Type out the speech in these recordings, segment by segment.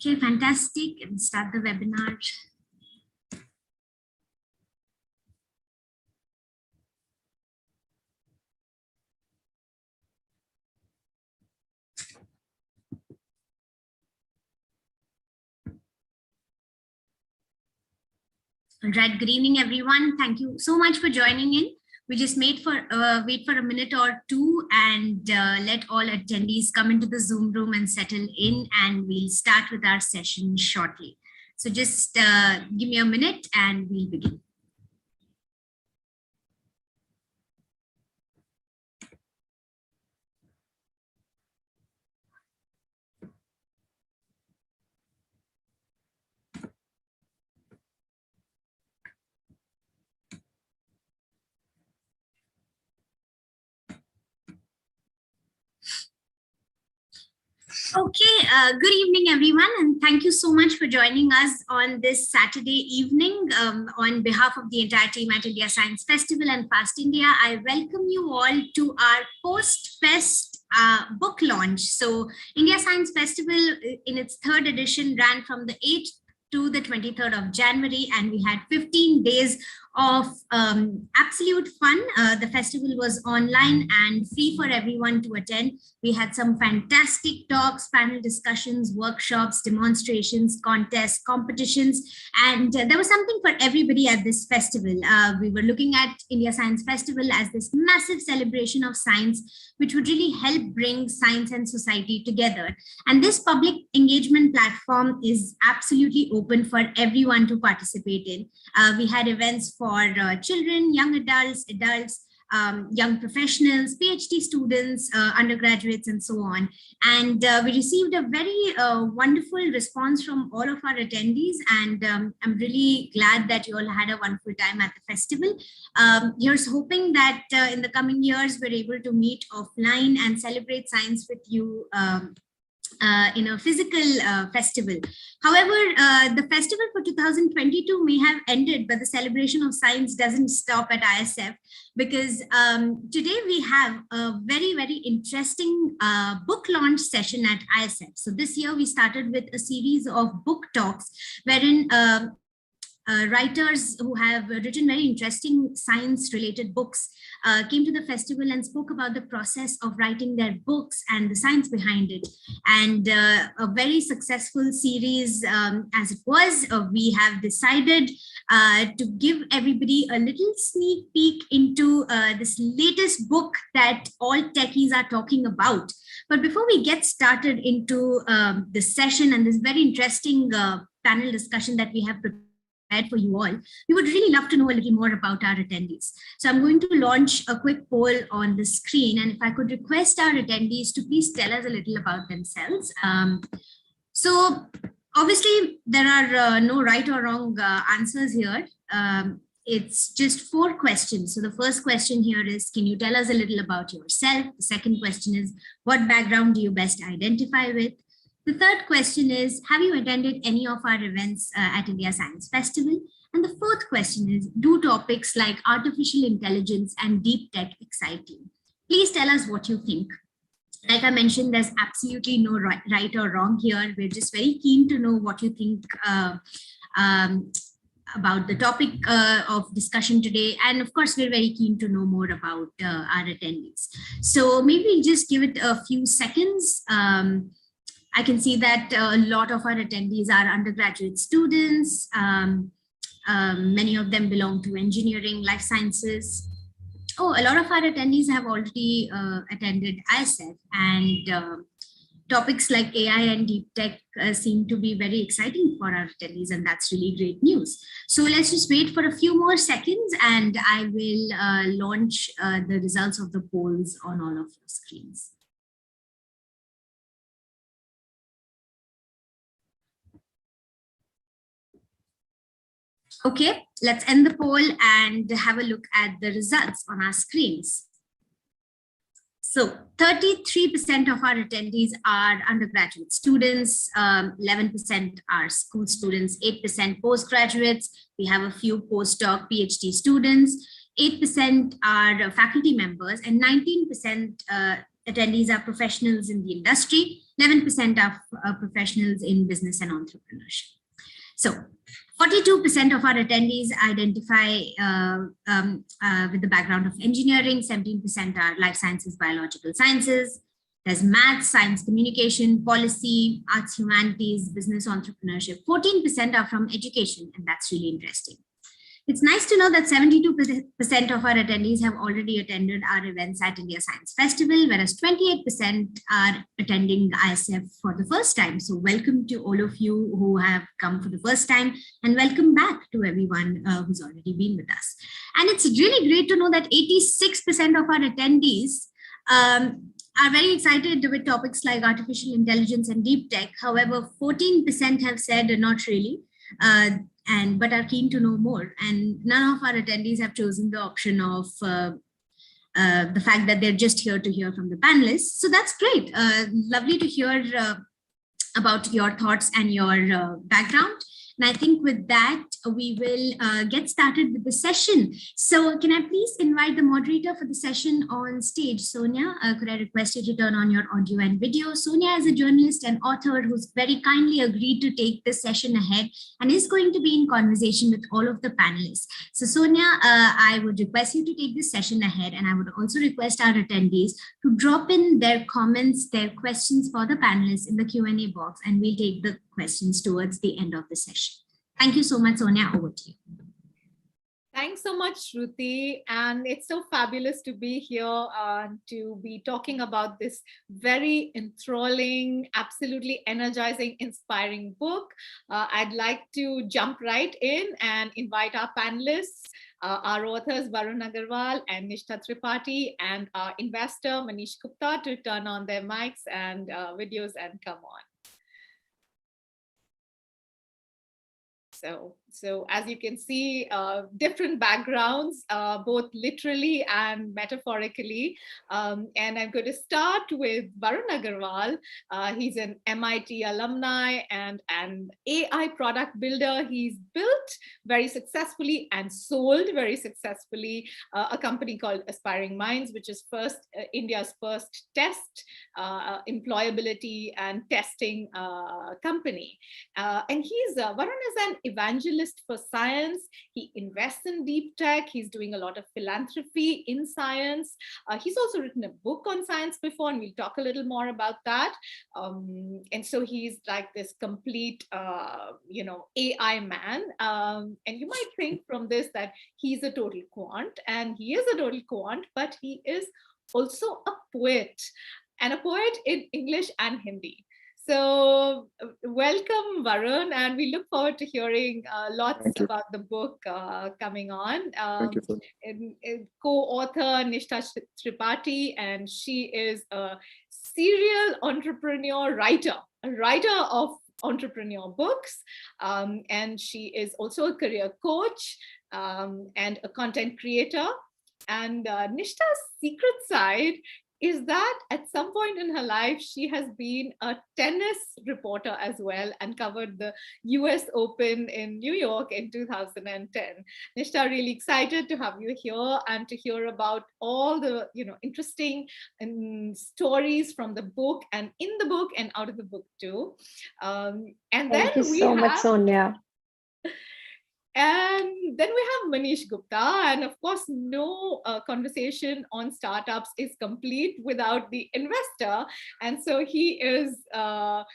Okay, fantastic. And start the webinar. All right, good evening, everyone. Thank you so much for joining in. We just wait for a minute or two and let all attendees come into the Zoom room and settle in, and we'll start with our session shortly. So just give me a minute and we'll begin. Okay, good evening, everyone, and thank you so much for joining us on this Saturday evening. On behalf of the entire team at India Science Festival and Fast India, I welcome you all to our post-fest book launch. So India Science Festival in its third edition ran from the 8th to the 23rd of January, and we had 15 days of absolute fun. The festival was online and free for everyone to attend. We had some fantastic talks, panel discussions, workshops, demonstrations, contests, competitions, and there was something for everybody at this festival. We were looking at India Science Festival as this massive celebration of science, which would really help bring science and society together. And this public engagement platform is absolutely open for everyone to participate in. We had events for children, young adults, young professionals, PhD students, undergraduates, and so on. And we received a very wonderful response from all of our attendees. And I'm really glad that you all had a wonderful time at the festival. Here's hoping that in the coming years, we're able to meet offline and celebrate science with you in a physical festival. However, the festival for 2022 may have ended, but the celebration of science doesn't stop at ISF, because today we have a very, very interesting book launch session at ISF. So this year we started with a series of book talks wherein writers who have written very interesting science-related books came to the festival and spoke about the process of writing their books and the science behind it. And a very successful series as it was, we have decided to give everybody a little sneak peek into this latest book that all techies are talking about. But before we get started into this session and this very interesting panel discussion that we have prepared for you all, we would really love to know a little more about our attendees. So I'm going to launch a quick poll on the screen, and if I could request our attendees to please tell us a little about themselves. So obviously there are no right or wrong answers here. It's just 4 questions. So the first question here is, can you tell us a little about yourself? The second question is, what background do you best identify with? The third question is, have you attended any of our events at India Science Festival? And the fourth question is, do topics like artificial intelligence and deep tech excite you? Please tell us what you think. Like I mentioned, there's absolutely no right or wrong here. We're just very keen to know what you think about the topic of discussion today. And of course, we're very keen to know more about our attendees. So maybe just give it a few seconds. I can see that a lot of our attendees are undergraduate students. Many of them belong to engineering, life sciences. Oh, a lot of our attendees have already attended ISF, and topics like AI and deep tech seem to be very exciting for our attendees, and that's really great news. So let's just wait for a few more seconds, and I will launch the results of the polls on all of your screens. Okay, let's end the poll and have a look at the results on our screens. So 33% of our attendees are undergraduate students, 11% are school students, 8% postgraduates. We have a few postdoc PhD students, 8% are faculty members, and 19% attendees are professionals in the industry, 11% are professionals in business and entrepreneurship. So 42% of our attendees identify with the background of engineering, 17% are life sciences, biological sciences. There's math, science, communication, policy, arts, humanities, business, entrepreneurship. 14% are from education, and that's really interesting. It's nice to know that 72% of our attendees have already attended our events at India Science Festival, whereas 28% are attending ISF for the first time. So welcome to all of you who have come for the first time, and welcome back to everyone who's already been with us. And it's really great to know that 86% of our attendees are very excited with topics like artificial intelligence and deep tech. However, 14% have said not really. But are keen to know more. And none of our attendees have chosen the option of the fact that they're just here to hear from the panelists. So that's great. Lovely to hear about your thoughts and your background. And I think with that, we will get started with the session. So can I please invite the moderator for the session on stage? Sonia, could I request you to turn on your audio and video? Sonia is a journalist and author who's very kindly agreed to take this session ahead and is going to be in conversation with all of the panelists. So Sonia, I would request you to take this session ahead, and I would also request our attendees to drop in their comments, their questions for the panelists in the Q&A box, and we'll take the questions towards the end of the session. Thank you so much, Sonia. Over to you. Thanks so much, Shruti. And it's so fabulous to be here to be talking about this very enthralling, absolutely energizing, inspiring book. I'd like to jump right in and invite our panelists, our authors, Varun Agarwal and Nishtha Tripathi, and our investor, Manish Gupta, to turn on their mics and videos and come on. So as you can see, different backgrounds, both literally and metaphorically. And I'm going to start with Varun Agarwal. He's an MIT alumni and an AI product builder. He's built very successfully and sold very successfully a company called Aspiring Minds, which is India's first test, employability and testing company. And Varun is an evangelist for science. He invests in deep tech. He's doing a lot of philanthropy in science. He's also written a book on science before, and we'll talk a little more about that. And so he's like this complete, AI man. And you might think from this that he's a total quant, and he is a total quant, but he is also a poet, and a poet in English and Hindi. So welcome, Varun, and we look forward to hearing lots about the book coming on. Thank you. Co-author Nishtha Tripathi, and she is a serial entrepreneur writer, a writer of entrepreneur books, and she is also a career coach and a content creator. And Nishtha's secret side is that at some point in her life, she has been a tennis reporter as well and covered the US Open in New York in 2010. Nishtha, really excited to have you here and to hear about all the interesting stories from the book and in the book and out of the book too. Thank you so much, Sonia. And then we have Manish Gupta, and of course, no conversation on startups is complete without the investor. And so he is the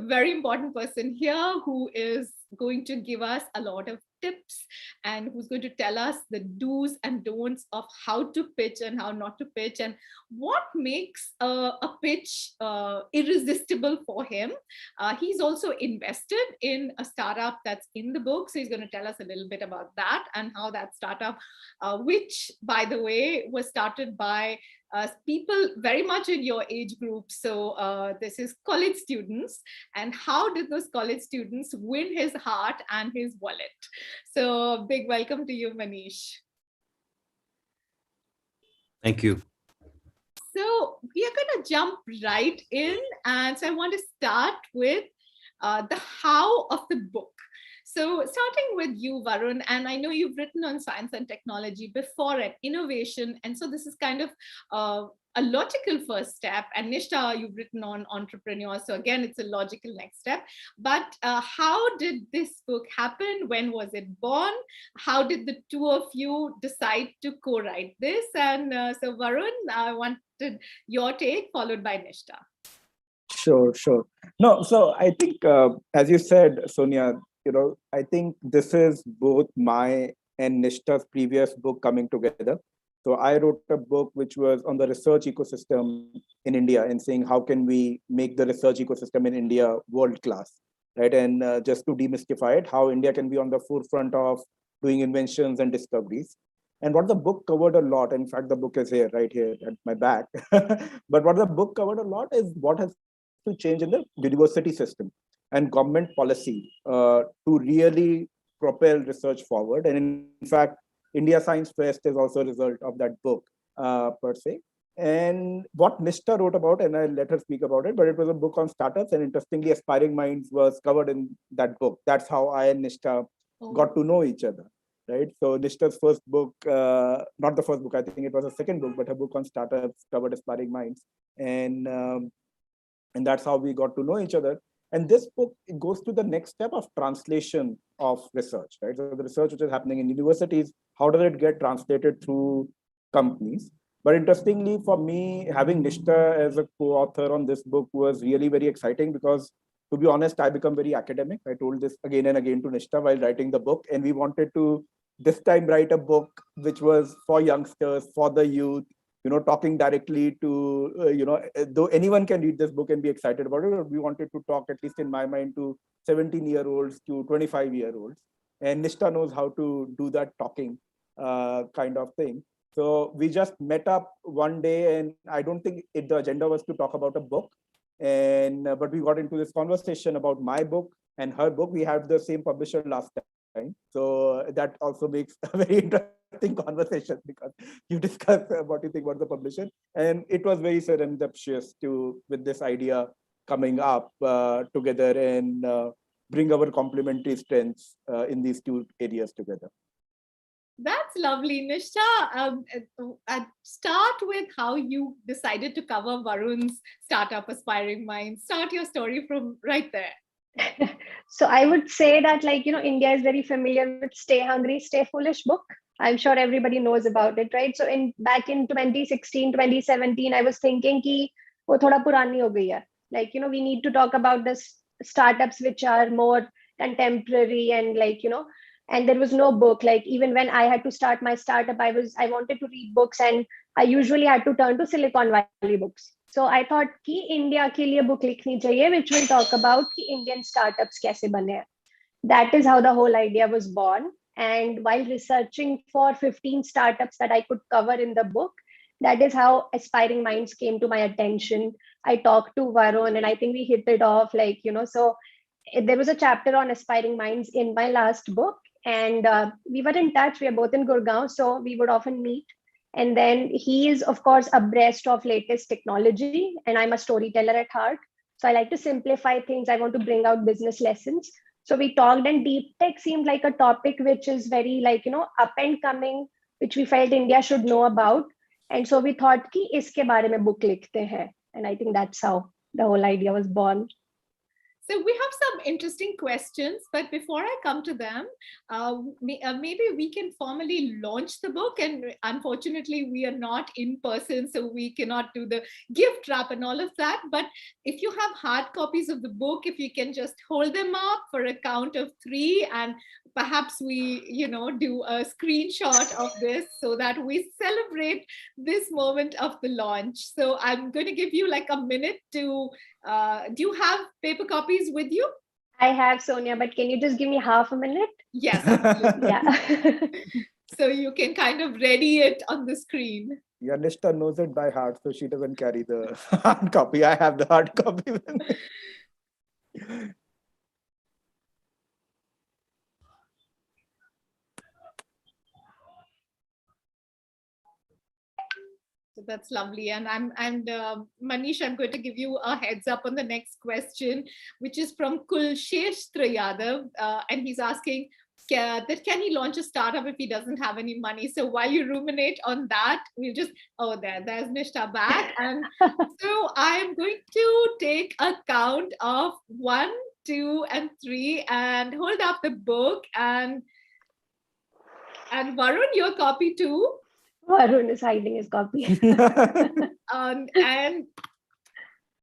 very important person here who is going to give us a lot of tips and who's going to tell us the do's and don'ts of how to pitch and how not to pitch and what makes a pitch irresistible for him. He's also invested in a startup that's in the book. So he's going to tell us a little bit about that and how that startup, which by the way, was started by people very much in your age group. So this is college students, and how did those college students win his heart and his wallet? So big welcome to you, Manish. Thank you. So we are going to jump right in. And so I want to start with the how of the book. So starting with you, Varun, and I know you've written on science and technology before and innovation. And so this is kind of a logical first step. And Nishtha, you've written on entrepreneurs. So again, it's a logical next step. But how did this book happen? When was it born? How did the two of you decide to co-write this? And so Varun, I wanted your take, followed by Nishtha. Sure, sure. No, so I think, as you said, Sonia, I think this is both my and Nishtha's previous book coming together. So I wrote a book which was on the research ecosystem in India and saying how can we make the research ecosystem in India world class, right? And just to demystify it, how India can be on the forefront of doing inventions and discoveries. And what the book covered a lot, in fact, the book is here, right here at my back. But what the book covered a lot is what has to change in the university system and government policy to really propel research forward. And in fact, India Science Fest is also a result of that book per se. And what Nishtha wrote about, and I'll let her speak about it, but it was a book on startups, and interestingly, Aspiring Minds was covered in that book. That's how I and Nishtha got to know each other, right? So Nishtha's first book, not the first book, I think it was a second book, but her book on startups covered Aspiring Minds. And that's how we got to know each other. And this book, it goes to the next step of translation of research, right? So the research which is happening in universities, how does it get translated through companies? But interestingly, for me, having Nishtha as a co-author on this book was really very exciting because, to be honest, I become very academic. I told this again and again to Nishtha while writing the book, and we wanted to this time write a book which was for youngsters, for the youth, talking directly to, though anyone can read this book and be excited about it, we wanted to talk, at least in my mind, to 17-year-olds to 25-year-olds. And Nishtha knows how to do that talking kind of thing. So we just met up one day, and I don't think the agenda was to talk about a book. But we got into this conversation about my book and her book. We had the same publisher last time. So that also makes a very interesting conversation because you discuss what you think about the publisher. And it was very serendipitous with this idea coming up together and bring our complementary strengths in these two areas together. That's lovely, Nishtha. Start with how you decided to cover Varun's startup Aspiring Minds. Start your story from right there. So I would say that, India is very familiar with Stay Hungry, Stay Foolish book. I'm sure everybody knows about it, right? So back in 2016, 2017, I was thinking ki wo thoda purani ho gayi hai. We need to talk about the startups which are more contemporary and and there was no book. Even when I had to start my startup, I wanted to read books, and I usually had to turn to Silicon Valley books. So I thought कि India के लिए book लिखनी चाहिए which will talk about कि Indian startups कैसे बने हैं. That is how the whole idea was born. And while researching for 15 startups that I could cover in the book, that is how Aspiring Minds came to my attention. I talked to Varun, and I think we hit it off. So there was a chapter on Aspiring Minds in my last book, and we were in touch. We are both in Gurgaon, so we would often meet. And then he is, of course, abreast of latest technology, and I'm a storyteller at heart. So I like to simplify things. I want to bring out business lessons. So we talked, and deep tech seemed like a topic which is very up and coming, which we felt India should know about. And so we thought कि इसके बारे में book लिखते हैं. And I think that's how the whole idea was born. So we have some interesting questions, but before I come to them, maybe we can formally launch the book. And unfortunately, we are not in person, so we cannot do the gift wrap and all of that. But if you have hard copies of the book, if you can just hold them up for a count of 3, and perhaps we, do a screenshot of this so that we celebrate this moment of the launch. So I'm going to give you like a minute to, do you have paper copies with you? I have, Sonia, but can you just give me half a minute? Yes, absolutely. Yeah. So you can kind of ready it on the screen. Yeah, Nishtha knows it by heart, so she doesn't carry the hard copy. I have the hard copy. So that's lovely. And Manish, I'm going to give you a heads up on the next question, which is from Kulshestra Yadav. And he's asking, can he launch a startup if he doesn't have any money? So while you ruminate on that, we'll just, there's Nishta back. And so I'm going to take a count of 1, 2, and 3 and hold up the book. And Varun, your copy too. Varun is hiding his copy. And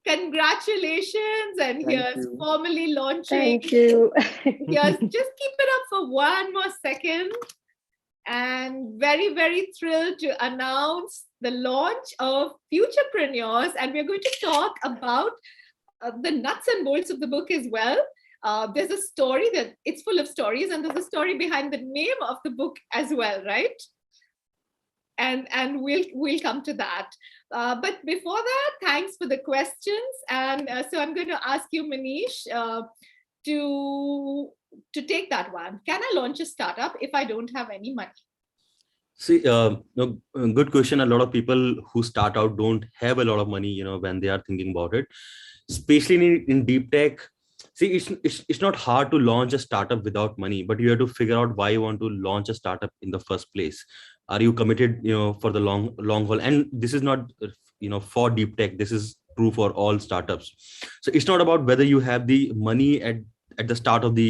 congratulations, and here's formally launching. Thank you. Yes, just keep it up for one more second. And very, very thrilled to announce the launch of Futurepreneurs. And we're going to talk about the nuts and bolts of the book as well. There's a story that it's full of stories, and there's a story behind the name of the book as well, right? And we'll come to that. But before that, thanks for the questions. And so I'm going to ask you, Manish, to take that one. Can I launch a startup if I don't have any money? See, good question. A lot of people who start out don't have a lot of money, when they are thinking about it, especially in deep tech. See, it's not hard to launch a startup without money, but you have to figure out why you want to launch a startup in the first place. Are you committed, for the long haul? And this is not, for deep tech. This is true for all startups. So it's not about whether you have the money at the start of the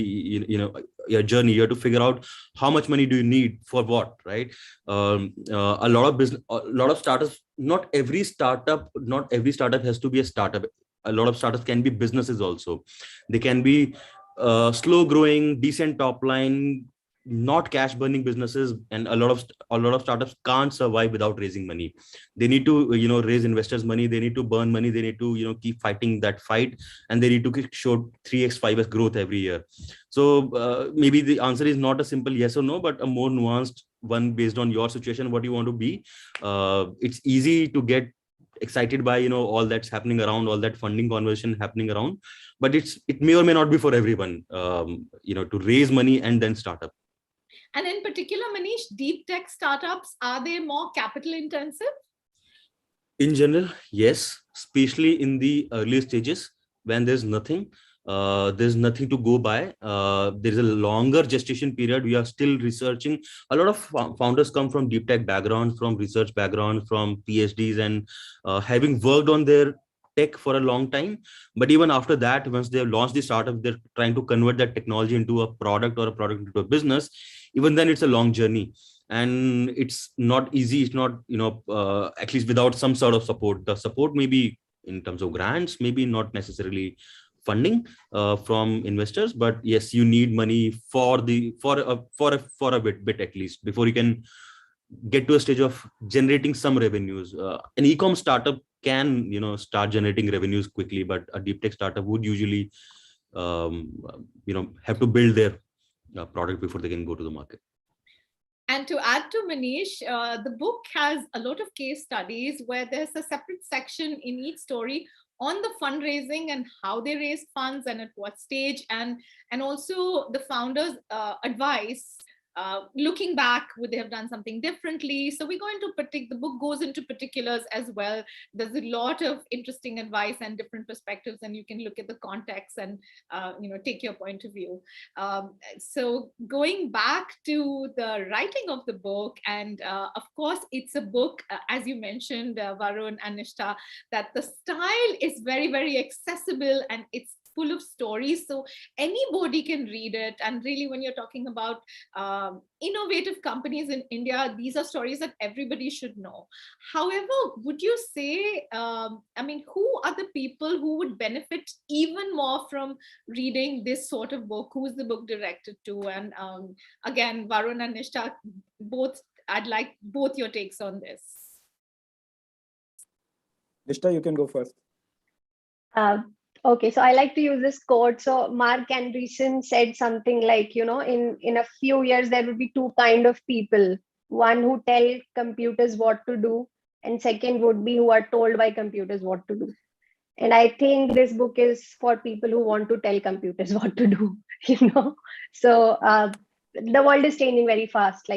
your journey. You have to figure out how much money do you need for what, right? A lot of startups. Not every startup has to be a startup. A lot of startups can be businesses also. They can be slow growing, decent top line, not cash burning businesses. And a lot of startups can't survive without raising money. They need to raise investors money. They need to burn money. They need to keep fighting that fight, and they need to show 3x 5x growth every year. So maybe the answer is not a simple yes or no, but a more nuanced one based on your situation, what you want to be. It's easy to get excited by all that's happening around, all that funding conversation happening around, but it may or may not be for everyone, to raise money and then start up. And in particular, Manish, deep tech startups, are they more capital intensive? In general, yes, especially in the early stages when there's nothing to go by. There's a longer gestation period. We are still researching. A lot of founders come from deep tech backgrounds, from research backgrounds, from PhDs, and having worked on their tech for a long time. But even after that, once they've launched the startup, they're trying to convert that technology into a product or a product into a business. Even then, it's a long journey, and it's not easy. It's not, at least without some sort of support. The support may be in terms of grants, maybe not necessarily funding from investors, but yes, you need money for a bit at least before you can get to a stage of generating some revenues. An e-com startup can start generating revenues quickly, but a deep tech startup would usually have to build their product before they can go to the market. And to add to Manish, the book has a lot of case studies where there's a separate section in each story on the fundraising and how they raise funds and at what stage, and also the founders' advice. Looking back, would they have done something differently? So we go into the book goes into particulars as well. There's a lot of interesting advice and different perspectives, and you can look at the context and take your point of view. So going back to the writing of the book, and of course it's a book, as you mentioned, Varun and Nishta, that the style is very, very accessible and it's full of stories, so anybody can read it. And really, when you're talking about innovative companies in India, these are stories that everybody should know. However, would you say, who are the people who would benefit even more from reading this sort of book? Who is the book directed to? And again, Varun and Nishta, I'd like both your takes on this. Nishta, you can go first. Okay, so I like to use this quote. So Mark Andreessen said something like, in a few years, there will be two kind of people. One who tell computers what to do, and second would be who are told by computers what to do. And I think this book is for people who want to tell computers what to do, So the world is changing very fast.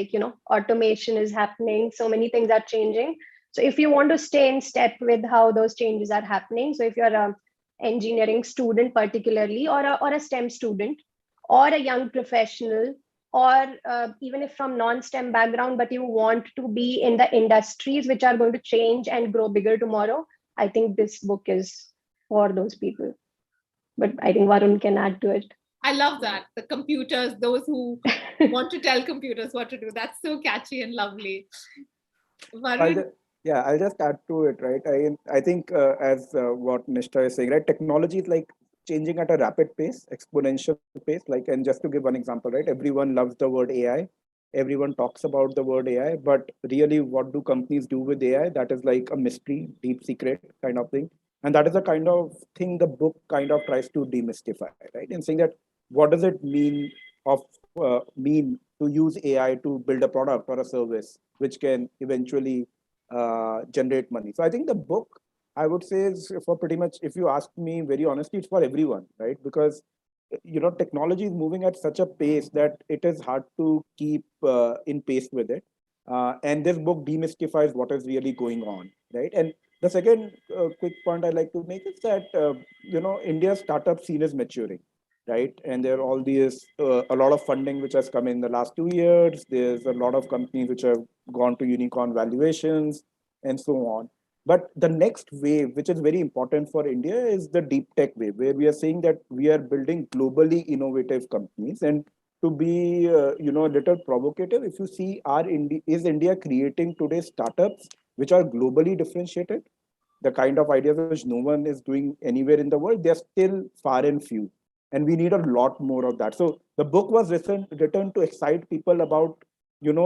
Automation is happening. So many things are changing. So if you want to stay in step with how those changes are happening, so if you're a engineering student particularly, or a STEM student, or a young professional, or even if from non-STEM background, but you want to be in the industries which are going to change and grow bigger tomorrow, I think this book is for those people. But I think Varun can add to it. I love that. The computers, those who want to tell computers what to do. That's so catchy and lovely. Varun? I'll just add to it, right? I think as what Nishtha is saying, right? Technology is like changing at a rapid pace, exponential pace. Like, and just to give one example, right? Everyone loves the word AI. Everyone talks about the word AI, but really, what do companies do with AI? That is like a mystery, deep secret kind of thing. And that is the kind of thing the book kind of tries to demystify, right? And saying that what does it mean to use AI to build a product or a service which can eventually generate money. So I think the book, I would say, is for pretty much, if you ask me very honestly, it's for everyone, right? Because technology is moving at such a pace that it is hard to keep in pace with it. And this book demystifies what is really going on, right? And the second quick point I like to make is that India's startup scene is maturing, right? And there are all these a lot of funding which has come in the last 2 years. There's a lot of companies which have gone to unicorn valuations and so on. But the next wave, which is very important for India, is the deep tech wave, where we are saying that we are building globally innovative companies. And to be a little provocative, if you see is India creating today startups which are globally differentiated, the kind of ideas which no one is doing anywhere in the world, they're still far and few. And we need a lot more of that. So the book was written to excite people about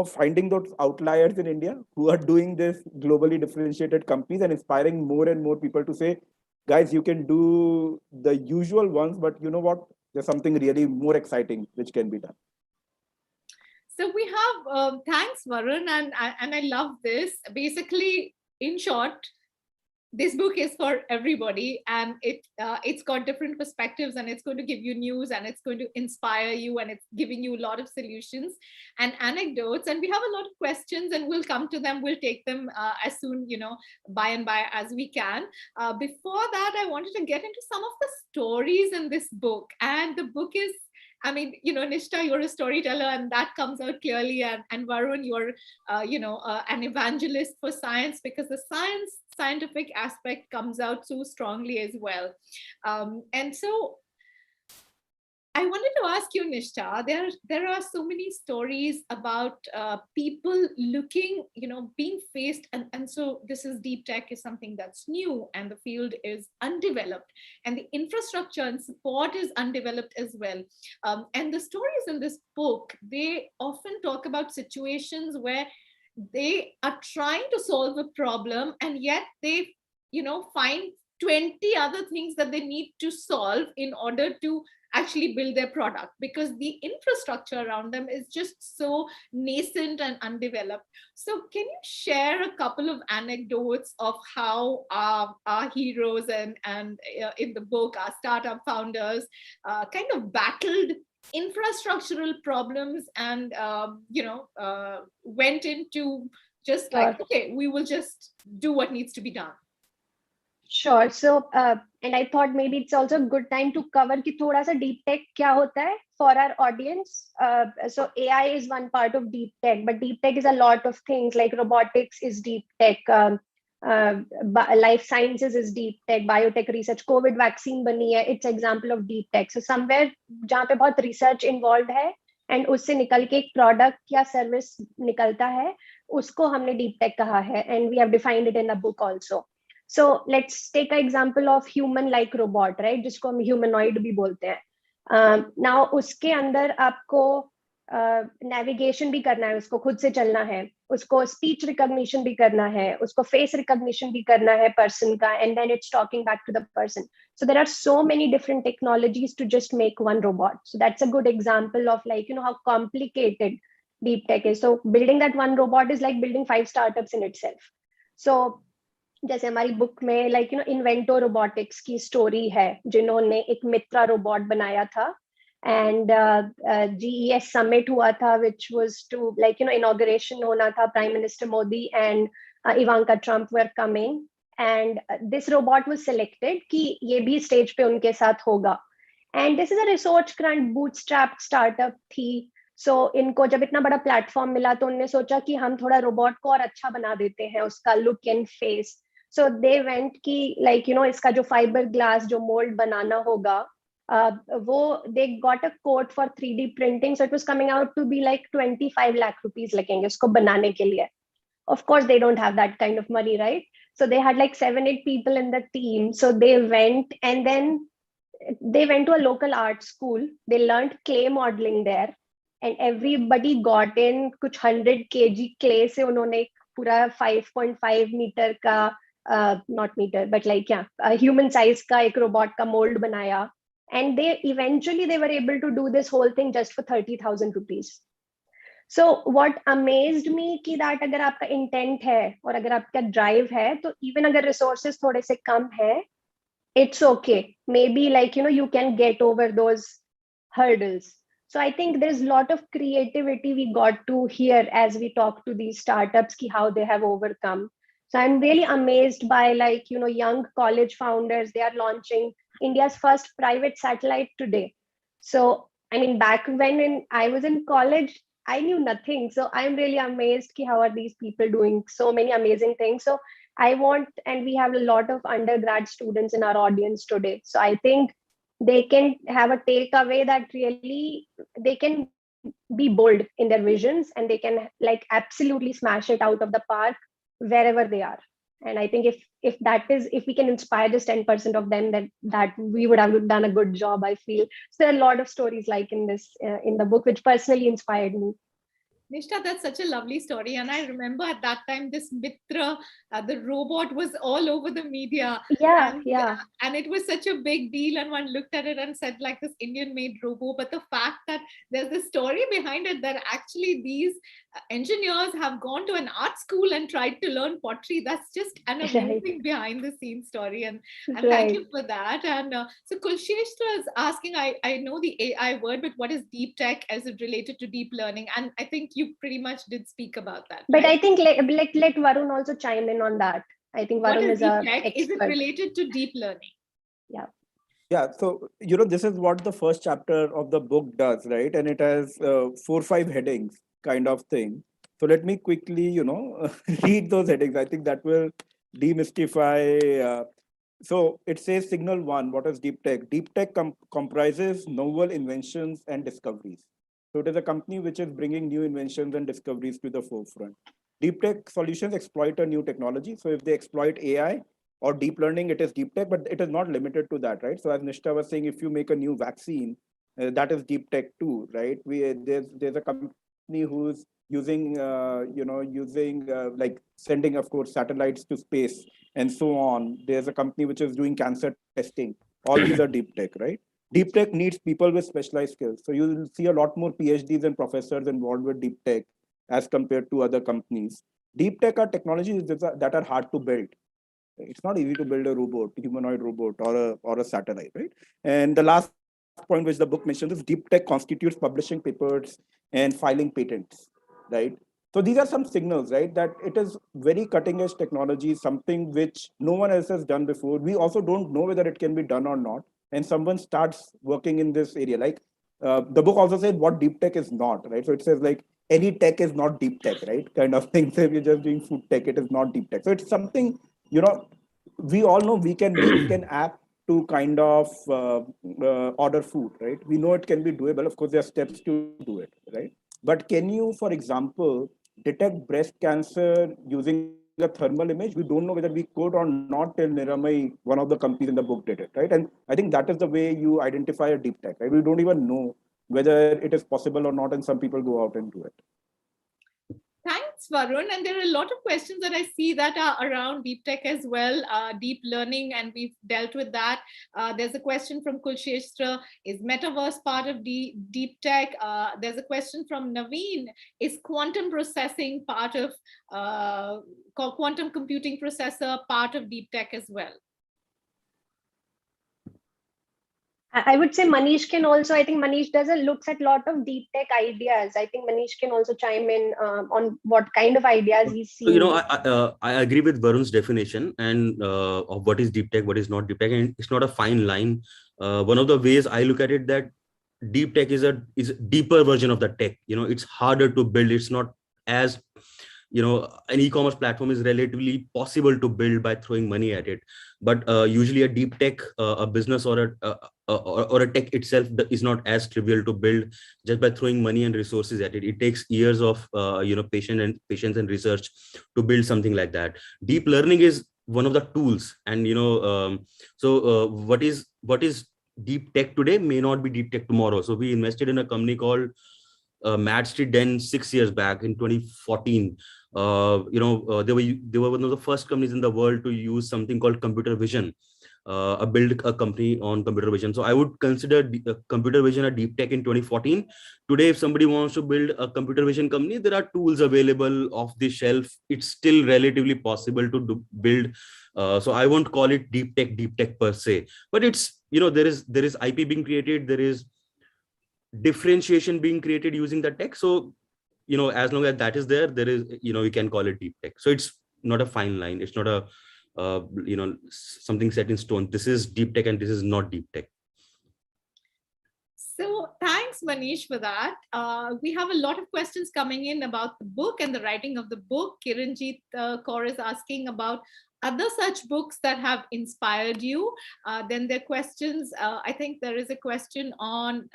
finding those outliers in India who are doing this globally differentiated companies and inspiring more and more people to say, guys, you can do the usual ones, but you know what? There's something really more exciting which can be done. So we have, thanks Varun, and I love this. Basically, in short, this book is for everybody, and it's got different perspectives, and it's going to give you news, and it's going to inspire you, and it's giving you a lot of solutions and anecdotes. And we have a lot of questions, and we'll come to them. We'll take them as soon, by and by as we can. Before that, I wanted to get into some of the stories in this book. And the book is, Nishtha, you're a storyteller, and that comes out clearly. And Varun, you're, an evangelist for science, because the scientific aspect comes out so strongly as well. And so I wanted to ask you, Nishtha, there are so many stories about people looking, being faced. And so this is deep tech is something that's new, and the field is undeveloped, and the infrastructure and support is undeveloped as well. And the stories in this book, they often talk about situations where they are trying to solve a problem, and yet they, find 20 other things that they need to solve in order to actually build their product, because the infrastructure around them is just so nascent and undeveloped. So can you share a couple of anecdotes of how our heroes and in the book, our startup founders kind of battled infrastructural problems and went into just like, okay, we will just do what needs to be done? Sure. So, and I thought maybe it's also a good time to cover कि थोड़ा सा deep tech क्या होता है for our audience. So AI is one part of deep tech, but deep tech is a lot of things, like robotics is deep tech, life sciences is deep tech, biotech research, COVID vaccine बनी है, it's example of deep tech. So somewhere जहाँ पे बहुत research involved है and उससे निकल के एक product या service निकलता है, उसको हमने deep tech कहा है, and we have defined it in the book also. So let's take an example of human-like robot, right? जिसको हम humanoid भी बोलते हैं. Now उसके अंदर आपको navigation भी करना है, उसको खुद से चलना है, उसको speech recognition भी करना है, उसको face recognition भी करना है person का, and then it's talking back to the person. So there are so many different technologies to just make one robot. So that's a good example of how complicated deep tech is. So building that one robot is like building 5 startups in itself. So जैसे हमारी book में इन्वेंटो robotics की story है, जिन्होंने एक मित्रा robot बनाया था, and GES summit हुआ था, which was to inauguration होना था, prime minister Modi and Ivanka Trump were coming, and this robot was selected कि ये भी स्टेज पे उनके साथ होगा. And this is a research grant bootstrapped startup थी. सो इनको जब इतना बड़ा प्लेटफॉर्म मिला तो उन्होंने सोचा कि हम थोड़ा रोबोट को और अच्छा बना देते हैं, उसका look and face. So they went कि लाइक इसका जो फाइबर ग्लास जो मोल्ड बनाना होगा, वो they got a code for 3D printing. So it was coming out to be like 25 lakh rupees लगेंगे उसको बनाने के लिए. Of course they don't have that kind of money, right? So they had like 7-8 people in the team. So they went, and then they went to a local art school. They learned clay modeling there, and everybody got in कुछ 100 kg clay से उन्होंने पूरा 5.5 meter का not meter but like human size का एक robot का mold बनाया. And they eventually they were able to do this whole thing just for 30,000 rupees. So what amazed me कि that अगर आपका intent है और अगर आपका drive है, तो even अगर resources थोड़े से कम है, it's okay. Maybe like you can get over those hurdles. So I think there's a lot of creativity we got to hear as we talk to these startups ki how they have overcome. So I'm really amazed by like young college founders. They are launching India's first private satellite today. So I mean, back when I was in college, I knew nothing. So I'm really amazed ki how are these people doing so many amazing things. So I want, and we have a lot of undergrad students in our audience today. So I think they can have a takeaway that really they can be bold in their visions, and they can like absolutely smash it out of the park wherever they are. And I think if we can inspire just 10% of them, that we would have done a good job, I feel. So there are a lot of stories like in this in the book which personally inspired me. Nishta, that's such a lovely story. And I remember at that time, this Mitra, the robot, was all over the media. And it was such a big deal. And one looked at it and said, like, this Indian-made robot. But the fact that there's the story behind it, that actually these engineers have gone to an art school and tried to learn pottery, that's just an amazing behind-the-scenes story. And thank you for that. And so Kulsheshtra is asking, I know the AI word, but what is deep tech as it related to deep learning? And I think you pretty much did speak about that. But right? I think let Varun also chime in on that. I think Varun is an expert. Is it related to deep learning? Yeah, so this is what the first chapter of the book does, right? And it has 4 or 5 headings kind of thing. So let me quickly read those headings. I think that will demystify. So it says signal 1, what is deep tech? Deep tech comprises novel inventions and discoveries. So it is a company which is bringing new inventions and discoveries to the forefront. Deep tech solutions exploit a new technology. So if they exploit AI or deep learning, it is deep tech, but it is not limited to that, right? So as Nishta was saying, if you make a new vaccine, that is deep tech too, right? There's a company who's using, like sending, of course, satellites to space and so on. There's a company which is doing cancer testing. All these are deep tech, right? Deep tech needs people with specialized skills. So you'll see a lot more PhDs and professors involved with deep tech as compared to other companies. Deep tech are technologies that are hard to build. It's not easy to build a robot, humanoid robot, or a satellite, right? And the last point which the book mentions is deep tech constitutes publishing papers and filing patents, right? So these are some signals, right? That it is very cutting edge technology, something which no one else has done before. We also don't know whether it can be done or not. And someone starts working in this area. Like the book also said what deep tech is not, right? So it says like any tech is not deep tech, right? Kind of thing. So if you're just doing food tech, it is not deep tech. So it's something, we all know we can make an app to kind of order food, right? We know it can be doable. Of course, there are steps to do it, right? But can you, for example, detect breast cancer using a thermal image? We don't know whether we could or not till Niramai, one of the companies in the book, did it, right? And I think that is the way you identify a deep tech, right? We don't even know whether it is possible or not, and some people go out and do it. Thanks, Varun. And there are a lot of questions that I see that are around deep tech as well, deep learning, and we've dealt with that. There's a question from Kulsheshtra, is metaverse part of deep tech? There's a question from Naveen, is quantum processing part of, quantum computing processor part of deep tech as well? I would say Manish can also, I think Manish looks at a lot of deep tech ideas. I think Manish can also chime in on what kind of ideas he's seeing. So, I agree with Varun's definition and of what is deep tech, what is not deep tech, and it's not a fine line. One of the ways I look at it that deep tech is a deeper version of the tech. It's harder to build. It's not as, an e-commerce platform is relatively possible to build by throwing money at it, but usually a deep tech, a business or or a tech itself is not as trivial to build just by throwing money and resources at it. It takes years of patience and research to build something like that. Deep learning is one of the tools, and what is deep tech today may not be deep tech tomorrow. So we invested in a company called Mad Street Den 6 years back in 2014. They were one of the first companies in the world to use something called computer vision, build a company on computer vision. So I would consider computer vision a deep tech in 2014. Today, if somebody wants to build a computer vision company, there are tools available off the shelf. It's still relatively possible to build. So I won't call it deep tech per se, but it's, there is IP being created, there is differentiation being created using the tech. So as long as that is there is, we can call it deep tech. So it's not a fine line. It's not a something set in stone. This is deep tech and this is not deep tech. So thanks, Manish, for that. We have a lot of questions coming in about the book and the writing of the book. Kiranjit Kaur is asking about other such books that have inspired you. Then there are questions. I think there is a question on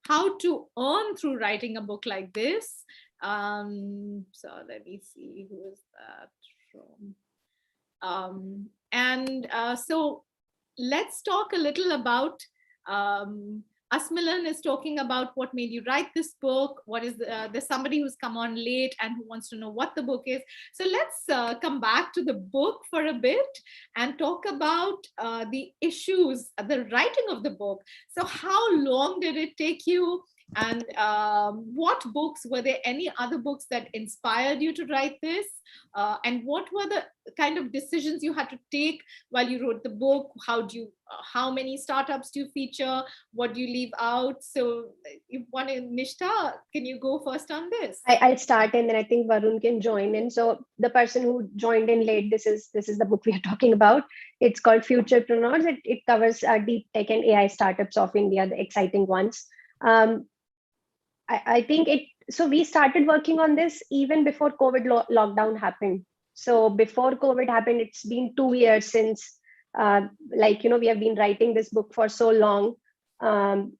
how to earn through writing a book like this. So let me see, who is that from? So let's talk a little about Asmilan is talking about what made you write this book. What is there's somebody who's come on late and who wants to know what the book is. So let's come back to the book for a bit and talk about the issues, the writing of the book. So how long did it take you? And what books, were there any other books that inspired you to write this? And what were the kind of decisions you had to take while you wrote the book? How many startups do you feature? What do you leave out? So if one, Nishta, can you go first on this? I'll start and then I think Varun can join in. So the person who joined in late, this is the book we are talking about. It's called Futurepreneurs. It covers deep tech and AI startups of India, the exciting ones. I think so we started working on this even before COVID lockdown happened. So before COVID happened, it's been 2 years since, we have been writing this book for so long. And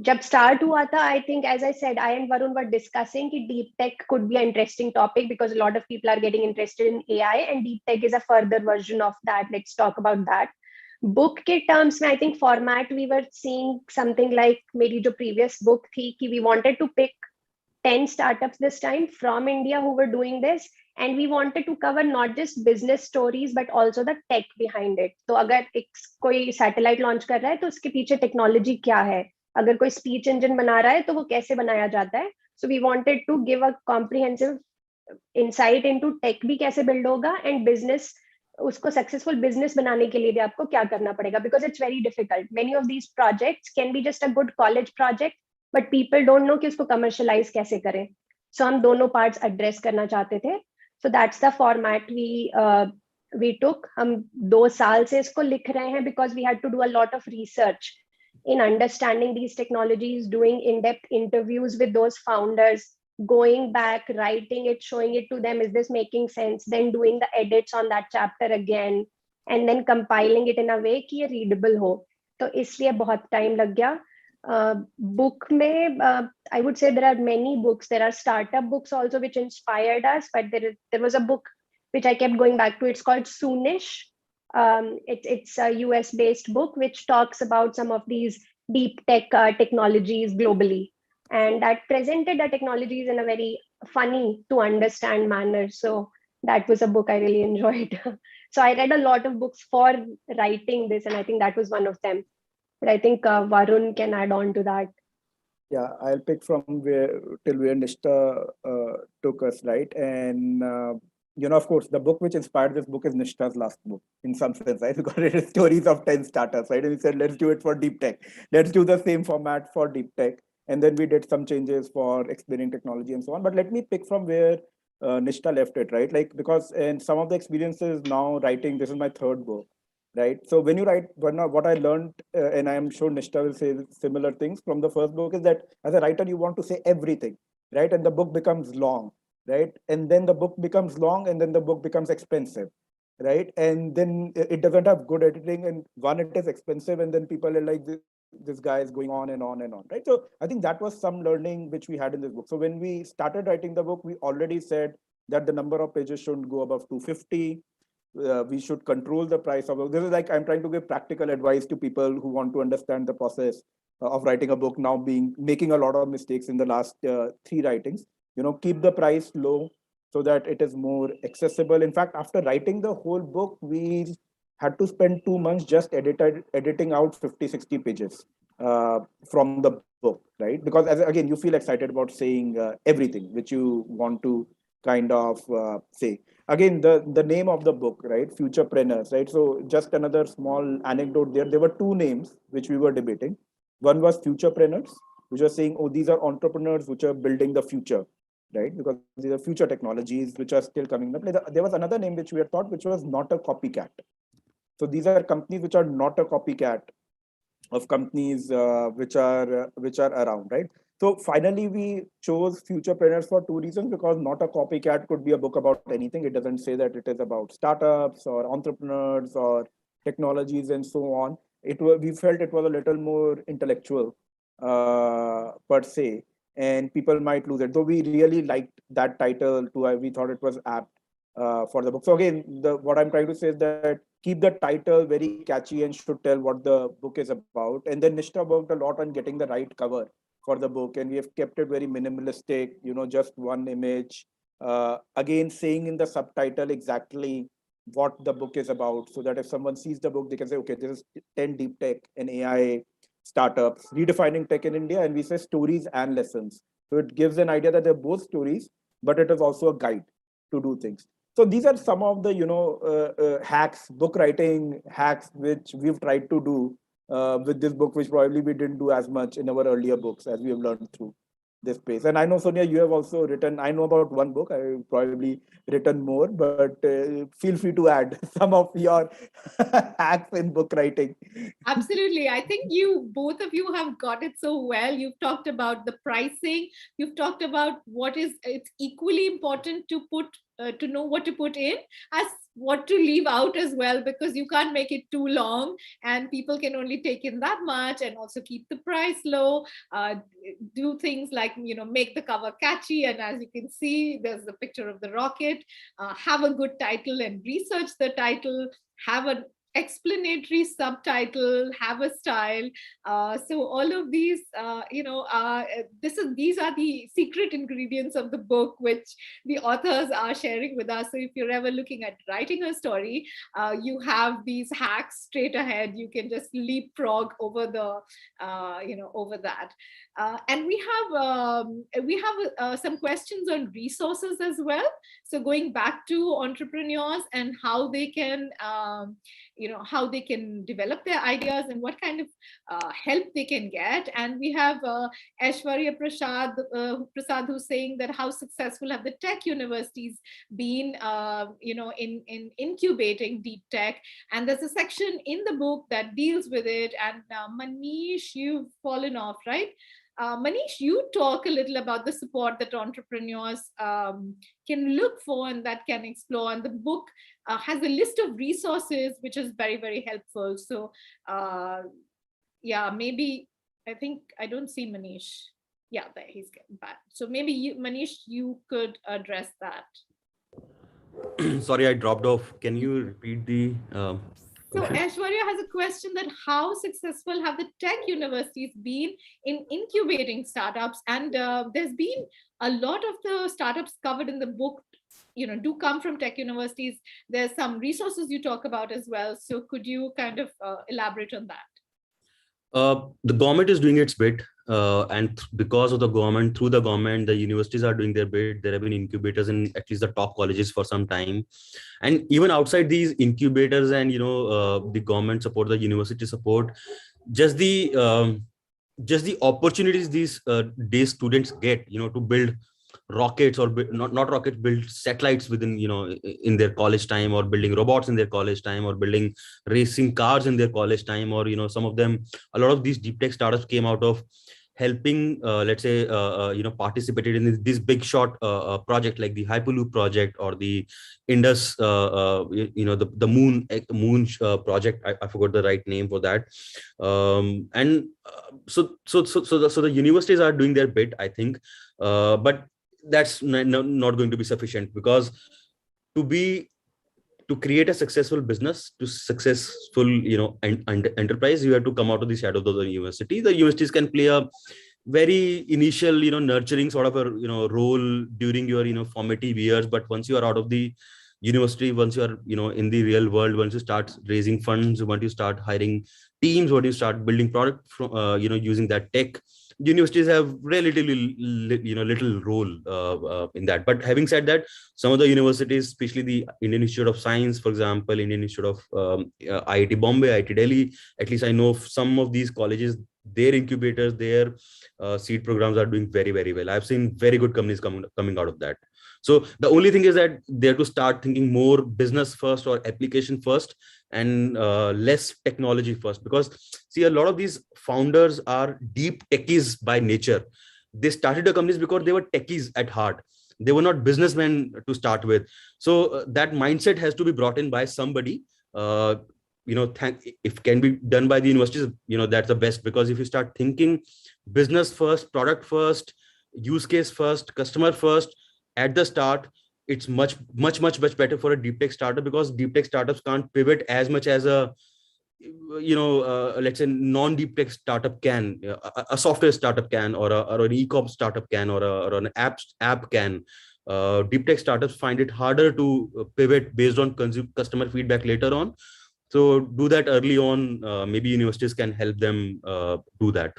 jab start hua tha, I think, as I said, I and Varun were discussing that deep tech could be an interesting topic because a lot of people are getting interested in AI, and deep tech is a further version of that. Let's talk about that. Book के terms में I think format we were seeing something like मेरी जो previous book थी कि we wanted to pick 10 startups this time from India who were doing this, and we wanted to cover not just business stories but also the tech behind it. तो अगर कोई satellite launch कर रहा है तो उसके पीछे technology क्या है, अगर कोई speech engine बना रहा है तो वो कैसे बनाया जाता है. So we wanted to give a comprehensive insight into tech भी कैसे build होगा and business, उसको सक्सेसफुल बिजनेस बनाने के लिए भी आपको क्या करना पड़ेगा, because it's very difficult. Many of these projects can be just a good college project but people don't know कि उसको कमर्शियलाइज कैसे करें. सो हम दोनों पार्ट्स एड्रेस करना चाहते थे. So that's the format we took. हम 2 साल से इसको लिख रहे हैं because we had to do a lot of research in understanding these technologies, doing in-depth interviews with those founders, going back, writing it, showing it to them, is this making sense, then doing the edits on that chapter again, and then compiling it in a way कि ये readable हो. तो इसलिए बहुत time लग गया. Book में I would say there are many books. There are startup books also which inspired us, but there was a book which I kept going back to. It's called Soonish. It's a US based book which talks about some of these deep tech technologies globally, and that presented the technologies in a very funny to understand manner. So that was a book I really enjoyed. So I read a lot of books for writing this, and I think that was one of them. But I think Varun can add on to that. Yeah, I'll pick from where Nishta took us, right? And of course, the book which inspired this book is Nishta's last book, in some sense, right? Because it is stories of 10 startups, right? And we said, let's do it for deep tech. Let's do the same format for deep tech. And then we did some changes for explaining technology and so on. But let me pick from where Nishta left it, right? Like, because in some of the experiences now writing, this is my 3rd book. right? So when you write, what I learned, and I am sure Nishtha will say similar things from the first book, is that as a writer, you want to say everything, right? And the book becomes long, right? And then the book becomes long, and then the book becomes expensive, right? And then it doesn't have good editing, and one, it is expensive, and then people are like, this guy is going on and on and on, right? So I think that was some learning which we had in this book. So when we started writing the book, we already said that the number of pages shouldn't go above 250. We should control the price of this. Is like, I'm trying to give practical advice to people who want to understand the process of writing a book, now making a lot of mistakes in the last 3 writings. Keep the price low so that it is more accessible. In fact, after writing the whole book, we had to spend 2 months just editing out 50-60 pages from the book, right? Because again, you feel excited about saying everything which you want to kind of say. Again, the name of the book, right? Futurepreneurs, right? So just another small anecdote there. There were 2 names which we were debating. One was Futurepreneurs, which was saying, oh, these are entrepreneurs which are building the future, right? Because these are future technologies which are still coming up. There was another name which we had thought, which was not a copycat. So these are companies which are not a copycat of companies which are around, right? So finally, we chose Futurepreneurs for 2 reasons, because Not a Copycat could be a book about anything. It doesn't say that it is about startups or entrepreneurs or technologies and so on. We felt it was a little more intellectual per se, and people might lose it. Though we really liked that title too. We thought it was apt for the book. So again, what I'm trying to say is that keep the title very catchy and should tell what the book is about. And then Nishtha worked a lot on getting the right cover for the book, and we have kept it very minimalistic, just one image. Again, saying in the subtitle exactly what the book is about, so that if someone sees the book, they can say, okay, this is 10 deep tech and AI startups, redefining tech in India, and we say stories and lessons. So it gives an idea that they're both stories, but it is also a guide to do things. So these are some of the hacks, book writing hacks, which we've tried to do with this book, which probably we didn't do as much in our earlier books, as we have learned through this space. And I know, Sonia, you have also written, I know about one book, I've probably written more, but feel free to add some of your hacks in book writing. Absolutely. I think both of you have got it so well. You've talked about the pricing. You've talked about it's equally important to to know what to put in as what to leave out as well, because you can't make it too long and people can only take in that much, and also keep the price low, do things like, make the cover catchy. And as you can see, there's the picture of the rocket, have a good title and research the title, have an explanatory subtitle, have a style. So all of these, these are the secret ingredients of the book, which the authors are sharing with us. So if you're ever looking at writing a story, you have these hacks straight ahead. You can just leapfrog over over that. And we have some questions on resources as well. So going back to entrepreneurs and how they can how they can develop their ideas and what kind of help they can get. And we have Aishwarya Prasad, who's saying that how successful have the tech universities been in incubating deep tech. And there's a section in the book that deals with it. And Manish, you've fallen off, right? Manish, you talk a little about the support that entrepreneurs can look for and that can explore. And the book has a list of resources, which is very, very helpful. So maybe, I think I don't see Manish. Yeah, there, he's getting back. So maybe Manish, you could address that. Sorry, I dropped off. Can you repeat the So Aishwarya has a question that how successful have the tech universities been in incubating startups? And there's been a lot of the startups covered in the book, do come from tech universities. There's some resources you talk about as well. So could you kind of elaborate on that? The government is doing its bit. And because of the government, through the government, the universities are doing their bit. There have been incubators in at least the top colleges for some time. And even outside these incubators and, the government support, the university support, just the opportunities these day students get, to build rockets or not rockets, build satellites within, in their college time, or building robots in their college time, or building racing cars in their college time, or some of them, a lot of these deep tech startups came out of helping, let's say, participated in this big shot project like the Hyperloop project, or the Indus, the moon project. I forgot the right name for that. And so the universities are doing their bit, I think, but that's not going to be sufficient, because to create a successful business, to successful enterprise, you have to come out of the shadow of the university. The universities can play a very initial nurturing sort of a role during your formative years, but once you are out of the university, once you are in the real world, once you start raising funds, once you start hiring teams, once you start building product from using that tech, universities have relatively little role in that. But having said that, some of the universities, especially the Indian Institute of Science, for example, Indian Institute of IIT Bombay, IIT Delhi, at least I know of some of these colleges, their incubators, their seed programs are doing very, very well. I've seen very good companies coming out of that. So the only thing is that they have to start thinking more business first or application first, and less technology first. Because see, a lot of these founders are deep techies by nature. They started the companies because they were techies at heart. They were not businessmen to start with. So that mindset has to be brought in by somebody. If can be done by the universities, that's the best. Because if you start thinking business first, product first, use case first, customer first at the start, it's much better for a deep tech startup, because deep tech startups can't pivot as much as a let's say non-deep tech startup can, a software startup can, or an e-com startup can, or an app can. Deep tech startups find it harder to pivot based on customer feedback later on. So do that early on. Maybe universities can help them do that.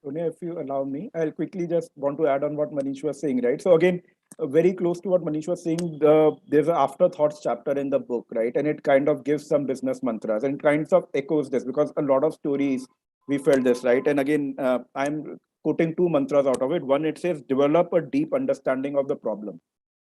Sonia, if you allow me, I'll quickly just want to add on what Manish was saying, right? So again, very close to what Manish was saying, there's an afterthoughts chapter in the book, right? And it kind of gives some business mantras and kinds of echoes this, because a lot of stories we felt this, right? And again, I'm quoting two mantras out of it. One, it says, develop a deep understanding of the problem,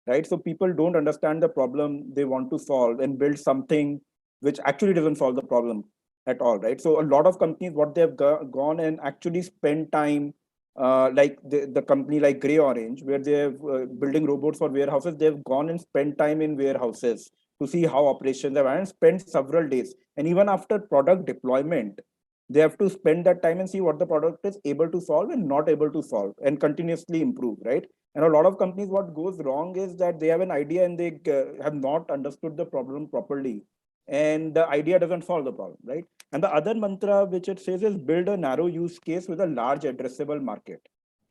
right? So people don't understand the problem they want to solve and build something which actually doesn't solve the problem at all, right? So a lot of companies, what they've gone and actually spent time, like the company like Grey Orange, where they're building robots for warehouses, they've gone and spent time in warehouses to see how operations are, and spent several days. And even after product deployment, they have to spend that time and see what the product is able to solve and not able to solve, and continuously improve, right? And a lot of companies, what goes wrong is that they have an idea and they have not understood the problem properly, and the idea doesn't solve the problem, right? And the other mantra which it says is, build a narrow use case with a large addressable market,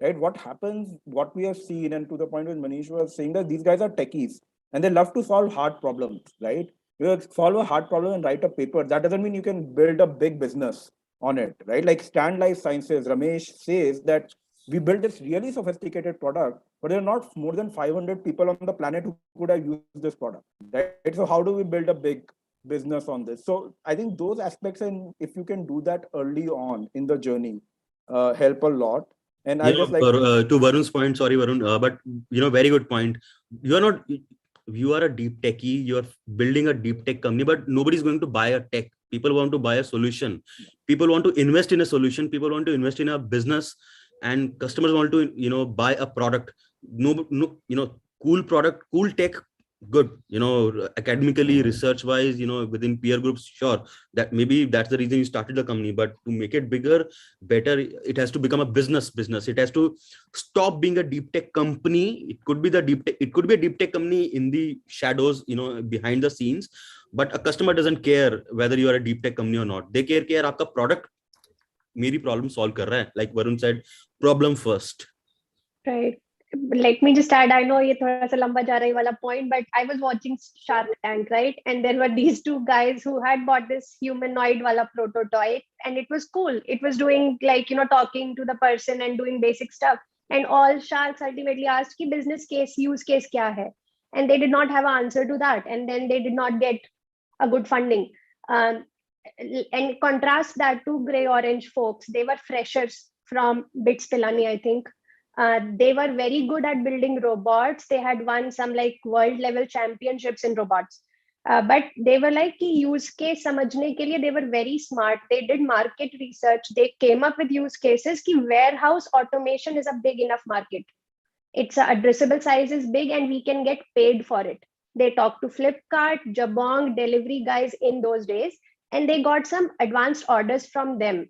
right? What happens, what we have seen, and to the point when Manish was saying that these guys are techies and they love to solve hard problems, right? You solve a hard problem and write a paper. That doesn't mean you can build a big business on it, right? Like Stand Life Sciences, Ramesh says that we built this really sophisticated product, but there are not more than 500 people on the planet who could have used this product, right? So how do we build a big business on this? So I think those aspects, and if you can do that early on in the journey, help a lot. And I just like to Varun's point, sorry Varun, but very good point. You are a deep techie, you're building a deep tech company, but nobody's going to buy a tech. People want to buy a solution. People want to invest in a solution. People want to invest in a business, and customers want to buy a product. No, cool product, cool tech, good, academically, research wise, within peer groups, sure, that maybe that's the reason you started the company. But to make it bigger, better, it has to become a business. It has to stop being a deep tech company. It could be a deep tech company in the shadows, behind the scenes, but a customer doesn't care whether you are a deep tech company or not. They care aapka product meri problem solve kar raha hai. Like Varun said, problem first. Right. Let me just add, I know ये थोड़ा सा लंबा जा रहा है वाला point, but I was watching Shark Tank, right? And there were these two guys who had bought this humanoid wala prototype, and it was cool. It was doing like, talking to the person and doing basic stuff. And all sharks ultimately asked ki business case, use case kya hai? And they did not have an answer to that. And then they did not get a good funding. And contrast that to Grey Orange folks, they were freshers from BITS Pilani, I think. They were very good at building robots. They had won some like world level championships in robots. But they were like कि use case समझने के लिए they were very smart. They did market research. They came up with use cases कि warehouse automation is a big enough market. Its addressable size is big and we can get paid for it. They talked to Flipkart, Jabong, delivery guys in those days, and they got some advanced orders from them.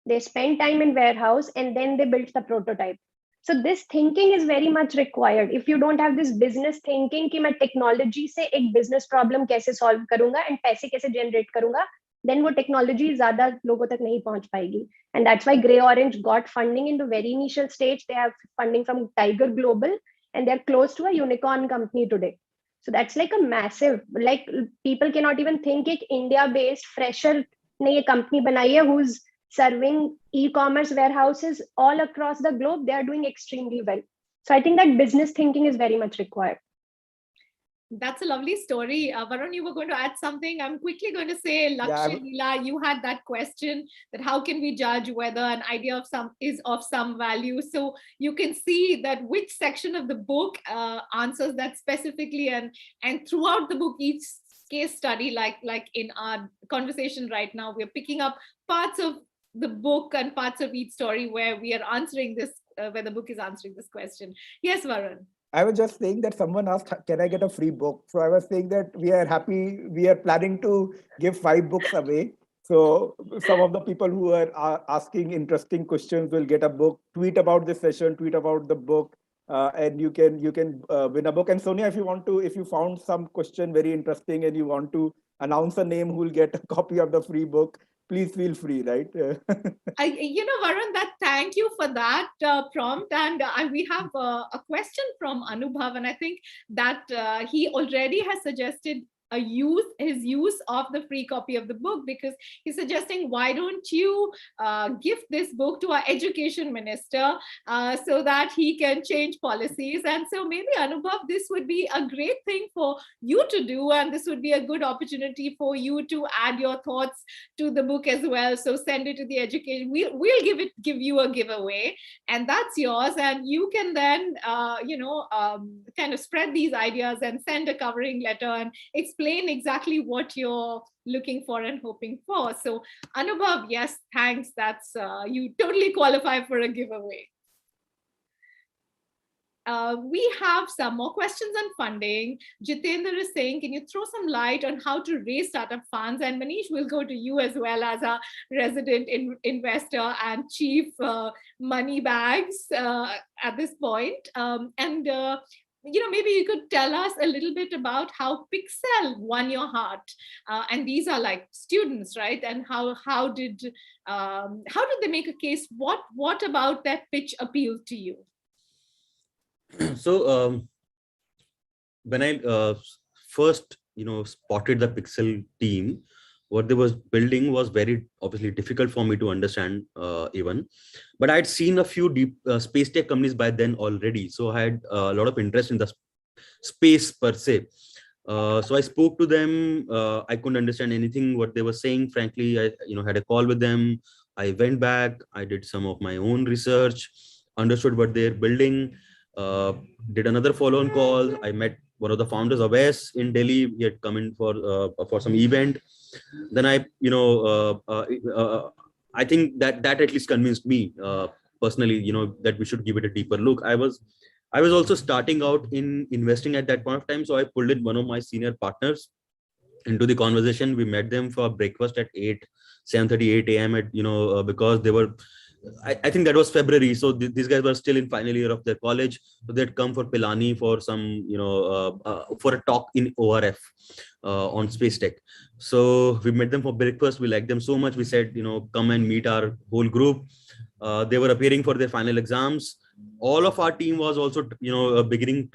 They spent time in warehouse and then they built the prototype. So this thinking is very much required. If you don't have this business thinking कि मैं technology से एक business problem कैसे solve करूंगा and पैसे कैसे generate करूंगा, then वो technology ज़्यादा लोगों तक नहीं पहुंच पाएगी. And that's why Grey Orange got funding in the very initial stage. They have funding from Tiger Global and they're close to a unicorn company today. So that's like a massive, like people cannot even think it India-based fresher ने ये company बनाई है who's serving e-commerce warehouses all across the globe. They are doing extremely well. So I think that business thinking is very much required. That's a lovely story. Varun, you were going to add something. I'm quickly going to say, Lakshya, Leela, you had that question that how can we judge whether an idea of some is of some value? So you can see that which section of the book answers that specifically, and throughout the book, each case study, like in our conversation right now, we're picking up parts of the book and parts of each story where we are answering this, where the book is answering this question. Yes, Varun. I was just saying that someone asked, can I get a free book? So I was saying that we are planning to give 5 books away. So some of the people who are asking interesting questions will get a book. Tweet about this session, tweet about the book, and you can win a book. And Sonia, if you found some question very interesting and you want to announce a name who will get a copy of the free book, please feel free, right? Varun, thank you for that prompt. And we have a question from Anubhav, and I think that he already has suggested his use of the free copy of the book, because he's suggesting, why don't you gift this book to our education minister so that he can change policies. And so maybe, Anubhav, this would be a great thing for you to do, and this would be a good opportunity for you to add your thoughts to the book as well. So send it to the education. We'll give you a giveaway, and that's yours, and you can then kind of spread these ideas and send a covering letter and explain exactly what you're looking for and hoping for. So Anubhav, yes, thanks. That's you totally qualify for a giveaway. We have some more questions on funding. Jitendra is saying, can you throw some light on how to raise startup funds? And Manish, will go to you as well as a resident investor and chief money bags at this point. Maybe you could tell us a little bit about how Pixel won your heart. And these are like students, right? And how did they make a case? What about that pitch appealed to you? So when I first spotted the Pixel team, what they was building was very obviously difficult for me to understand even, but I'd seen a few deep space tech companies by then already, so I had a lot of interest in the space per se. So I spoke to them. I couldn't understand anything what they were saying, frankly. I had a call with them. I went back, I did some of my own research, understood what they're building, did another follow-on call. I met one of the founders of S in Delhi. He had come in for some event. Then I think that at least convinced me personally, that we should give it a deeper look. I was also starting out in investing at that point of time, so I pulled in one of my senior partners into the conversation. We met them for breakfast at 7:38 a.m. at because they were. I think that was February, so these guys were still in final year of their college. So they'd come for Pilani for some, for a talk in ORF on space tech. So we met them for breakfast. We liked them so much. We said, come and meet our whole group. They were appearing for their final exams. All of our team was also, beginning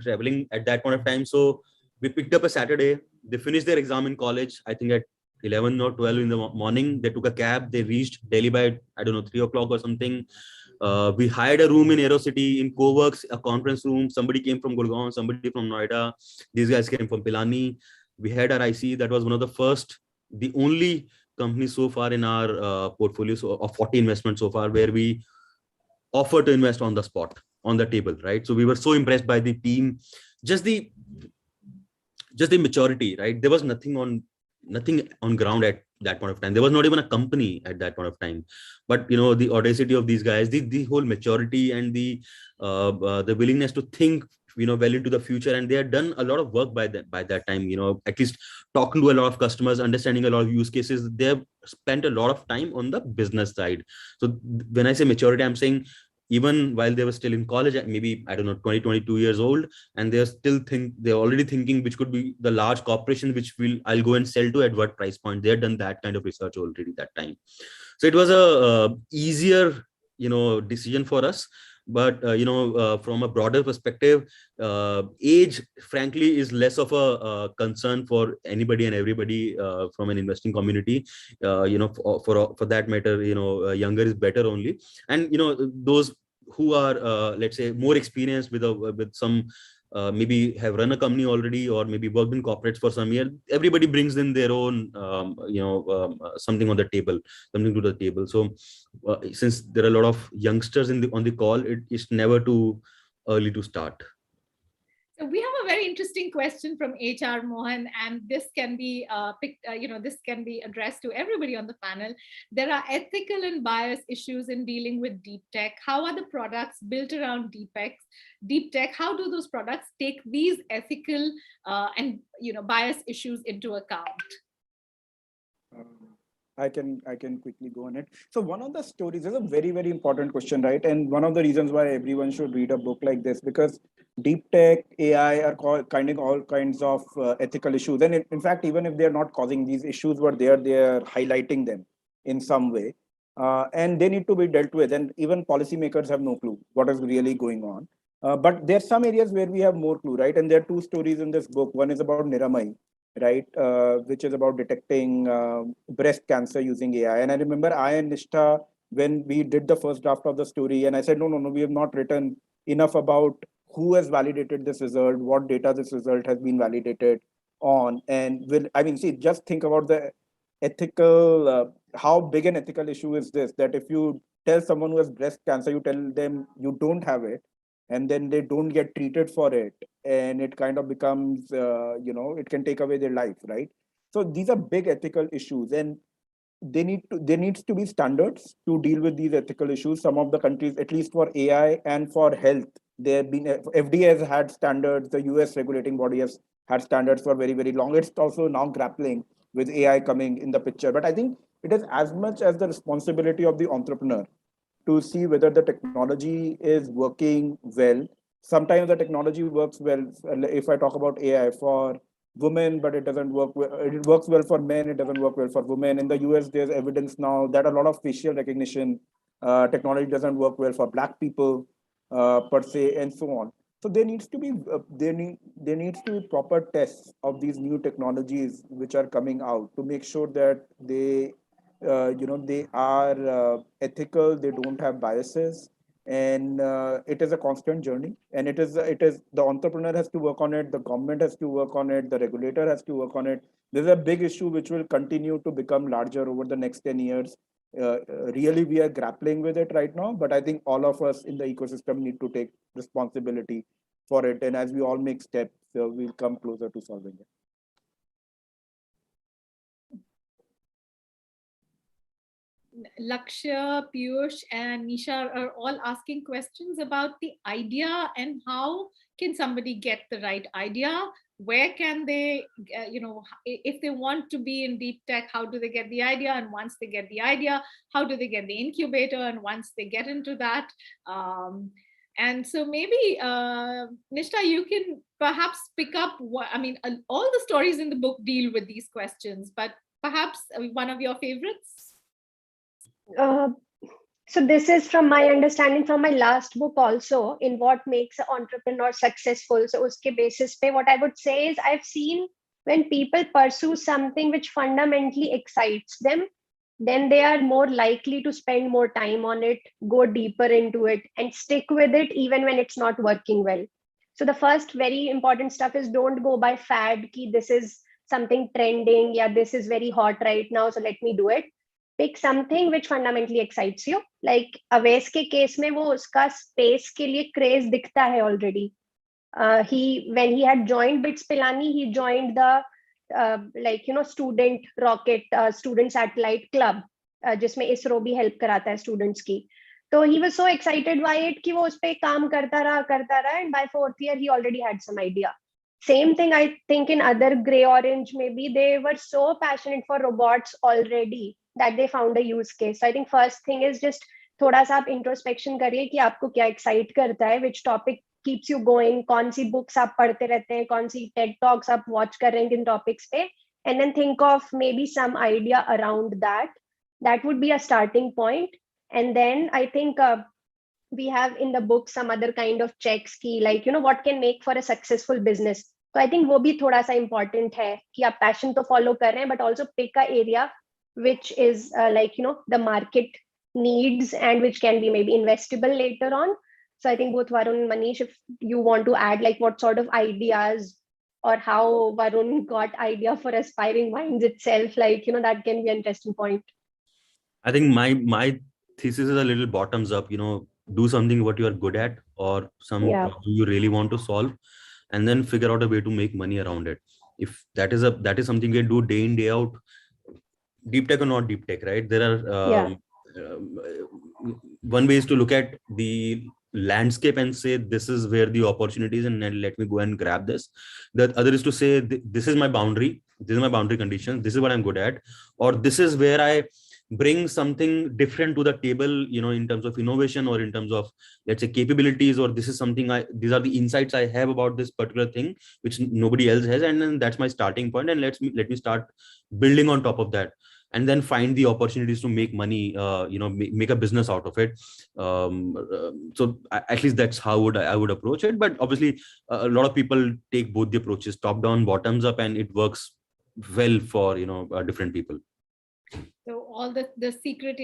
traveling at that point of time. So we picked up a Saturday. They finished their exam in college, I think at 11 or 12 in the morning. They took a cab. They reached Delhi by, 3 o'clock or something. We hired a room in AeroCity in Coworks, a conference room. Somebody came from Gurgaon, somebody from Noida. These guys came from Pilani. We had our IC. That was one of the only company so far in our portfolio of 40 investments so far, where we offer to invest on the spot, on the table, right? So we were so impressed by the team, just the maturity, right? There was nothing on ground at that point of time. There was not even a company at that point of time, but the audacity of these guys, the whole maturity and the willingness to think well into the future. And they had done a lot of work by that time, at least talking to a lot of customers, understanding a lot of use cases. They have spent a lot of time on the business side. So when I say maturity, I'm saying even while they were still in college, maybe, I don't know, 20, 22 years old, and they're already thinking which could be the large corporation which I'll go and sell to at what price point. They had done that kind of research already that time. So it was a easier, decision for us. But from a broader perspective, age, frankly, is less of a concern for anybody and everybody from an investing community. For that matter, younger is better only. And those who are, let's say, more experienced with some maybe have run a company already, or maybe worked in corporates for some year, everybody brings in their own something to the table. So since there are a lot of youngsters on the call, it's never too early to start. So we have a very interesting question from HR Mohan, and this can be this can be addressed to everybody on the panel. There are ethical and bias issues in dealing with deep tech. How are the products built around deep tech? How do those products take these ethical and bias issues into account? I can quickly go on it. So one of the stories is a very, very important question, right? And one of the reasons why everyone should read a book like this, because deep tech, AI are all kinds of ethical issues. And in fact, even if they're not causing these issues, but they're highlighting them in some way. And they need to be dealt with. And even policymakers have no clue what is really going on. But there's some areas where we have more clue, right? And there are two stories in this book. One is about Niramai, right, which is about detecting breast cancer using AI. And I remember I and Nishtha, when we did the first draft of the story, and I said, no, we have not written enough about who has validated this result, what data this result has been validated on. And just think about the ethical, how big an ethical issue is this, that if you tell someone who has breast cancer, you tell them you don't have it, and then they don't get treated for it, and it kind of becomes it can take away their life, right? So these are big ethical issues, and there needs to be standards to deal with these ethical issues. Some of the countries, at least for AI and for health, there have been, FDA has had standards, the US regulating body has had standards for very, very long. It's also now grappling with AI coming in the picture. But I think it is as much as the responsibility of the entrepreneur to see whether the technology is working well. Sometimes the technology works well. If I talk about AI for women, but it doesn't work well. It works well for men, it doesn't work well for women. In the US, there's evidence now that a lot of facial recognition technology doesn't work well for Black people per se, and so on. So there needs to be proper tests of these new technologies which are coming out to make sure that they they are ethical, they don't have biases, and it is a constant journey. And it is the entrepreneur has to work on it, the government has to work on it, the regulator has to work on it. There's a big issue which will continue to become larger over the next 10 years. Really, we are grappling with it right now, but I think all of us in the ecosystem need to take responsibility for it. And as we all make steps, we'll come closer to solving it. Lakshya, Piyush, and Nisha are all asking questions about the idea and how can somebody get the right idea? Where can they, if they want to be in deep tech, how do they get the idea? And once they get the idea, how do they get the incubator? And once they get into that, and so maybe, Nishtha, you can perhaps pick up all the stories in the book deal with these questions, but perhaps one of your favorites? So this is from my understanding from my last book also, in what makes an entrepreneur successful. So uske basis pe, what I would say is, I've seen when people pursue something which fundamentally excites them, then they are more likely to spend more time on it, go deeper into it, and stick with it even when it's not working well. So the first very important stuff is, don't go by fad ki this is something trending, yeah, this is very hot right now, so let me do it. pick something which fundamentally excites you. Like Aves के case में वो उसका space के लिए craze दिखता है already. When he had joined BITS Pilani, he joined the student rocket, student satellite club, जिसमें ISRO भी help कराता है students की. So he was so excited by it कि वो उस पे काम करता रहा, and by 4th year he already had some idea. Same thing I think in other Grey Orange, maybe they were so passionate for robots already that they found a use case. So I think first thing is just थोड़ा सा आप introspection करिए कि आपको क्या excite करता है, which topic keeps you going, कौन सी books आप पढ़ते रहते हैं, कौन सी TED Talks आप watch कर रहे हैं किन topics पे, and then think of maybe some idea around that. That would be a starting point. And then I think we have in the book some other kind of checks ki, like, what can make for a successful business. So I think wo bhi thoda sa important hai ki aap passion to follow kar rahe hain, but also pick a area which is the market needs and which can be maybe investable later on. So I think both Varun and Manish, if you want to add like what sort of ideas or how Varun got idea for Aspiring Minds itself, that can be an interesting point. I think my thesis is a little bottoms up, do something what you are good at or some problem you really want to solve, and then figure out a way to make money around it. If that is something you can do day in, day out, deep tech or not deep tech, right? There are one way is to look at the landscape and say, this is where the opportunities and then let me go and grab this. The other is to say, this is my boundary, this is my boundary conditions, this is what I'm good at, or this is where I bring something different to the table, in terms of innovation or in terms of, let's say, capabilities, or this is something these are the insights I have about this particular thing which nobody else has, and then that's my starting point, and let me start building on top of that, and then find the opportunities to make money, make a business out of it. So at least that's how I would approach it. But obviously a lot of people take both the approaches, top down, bottoms up, and it works well for different people. So all the secret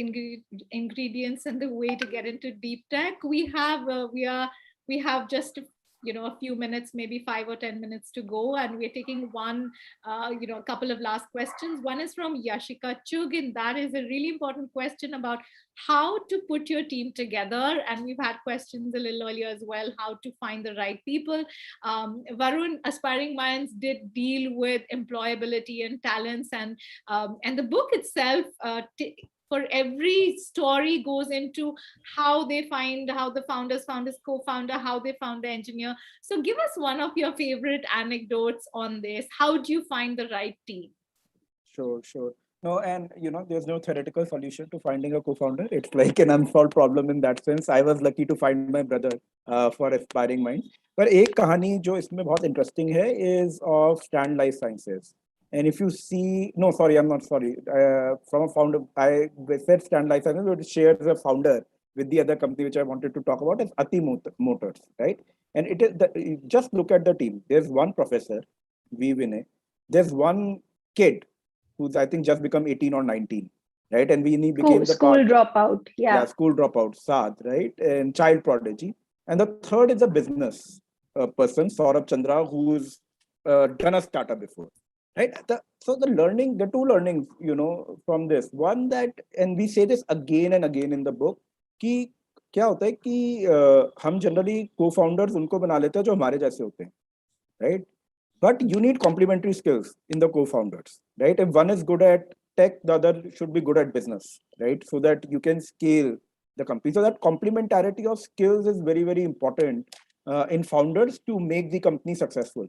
ingredients and the way to get into deep tech, we have just a few minutes, maybe 5 or 10 minutes to go, and we're taking a couple of last questions. One is from Yashika Chug, and that is a really important question about how to put your team together. And we've had questions a little earlier as well, how to find the right people. Varun, Aspiring Minds did deal with employability and talents, and the book itself, for every story goes into how the founders found his co-founder, how they found the engineer. So give us one of your favorite anecdotes on this. How do you find the right team? Sure. No, and there's no theoretical solution to finding a co-founder. It's like an unsolved problem in that sense. I was lucky to find my brother for Aspiring Minds. But एक कहानी जो इसमें बहुत interesting है is of Strand Life Sciences. And if you see, no, sorry, I'm not sorry. From a founder, I said Strand Life Sciences, but it shares a founder with the other company which I wanted to talk about is Ati Motors, right? And it is just look at the team. There's one professor, V. Vinay. There's one kid who's I think just become 18 or 19, right? And Vinay became the school dropout, school dropout, Saad, right? And child prodigy. And the third is a business person, Saurabh Chandra, who's done a startup before. Right. So the two learnings, from this one that, and we say this again and again in the book, कि क्या होता है कि हम generally co-founders उनको बना लेते हैं जो हमारे जैसे होते हैं, right? But you need complementary skills in the co-founders, right? If one is good at tech, the other should be good at business, right? So that you can scale the company. So that complementarity of skills is very, very important in founders to make the company successful.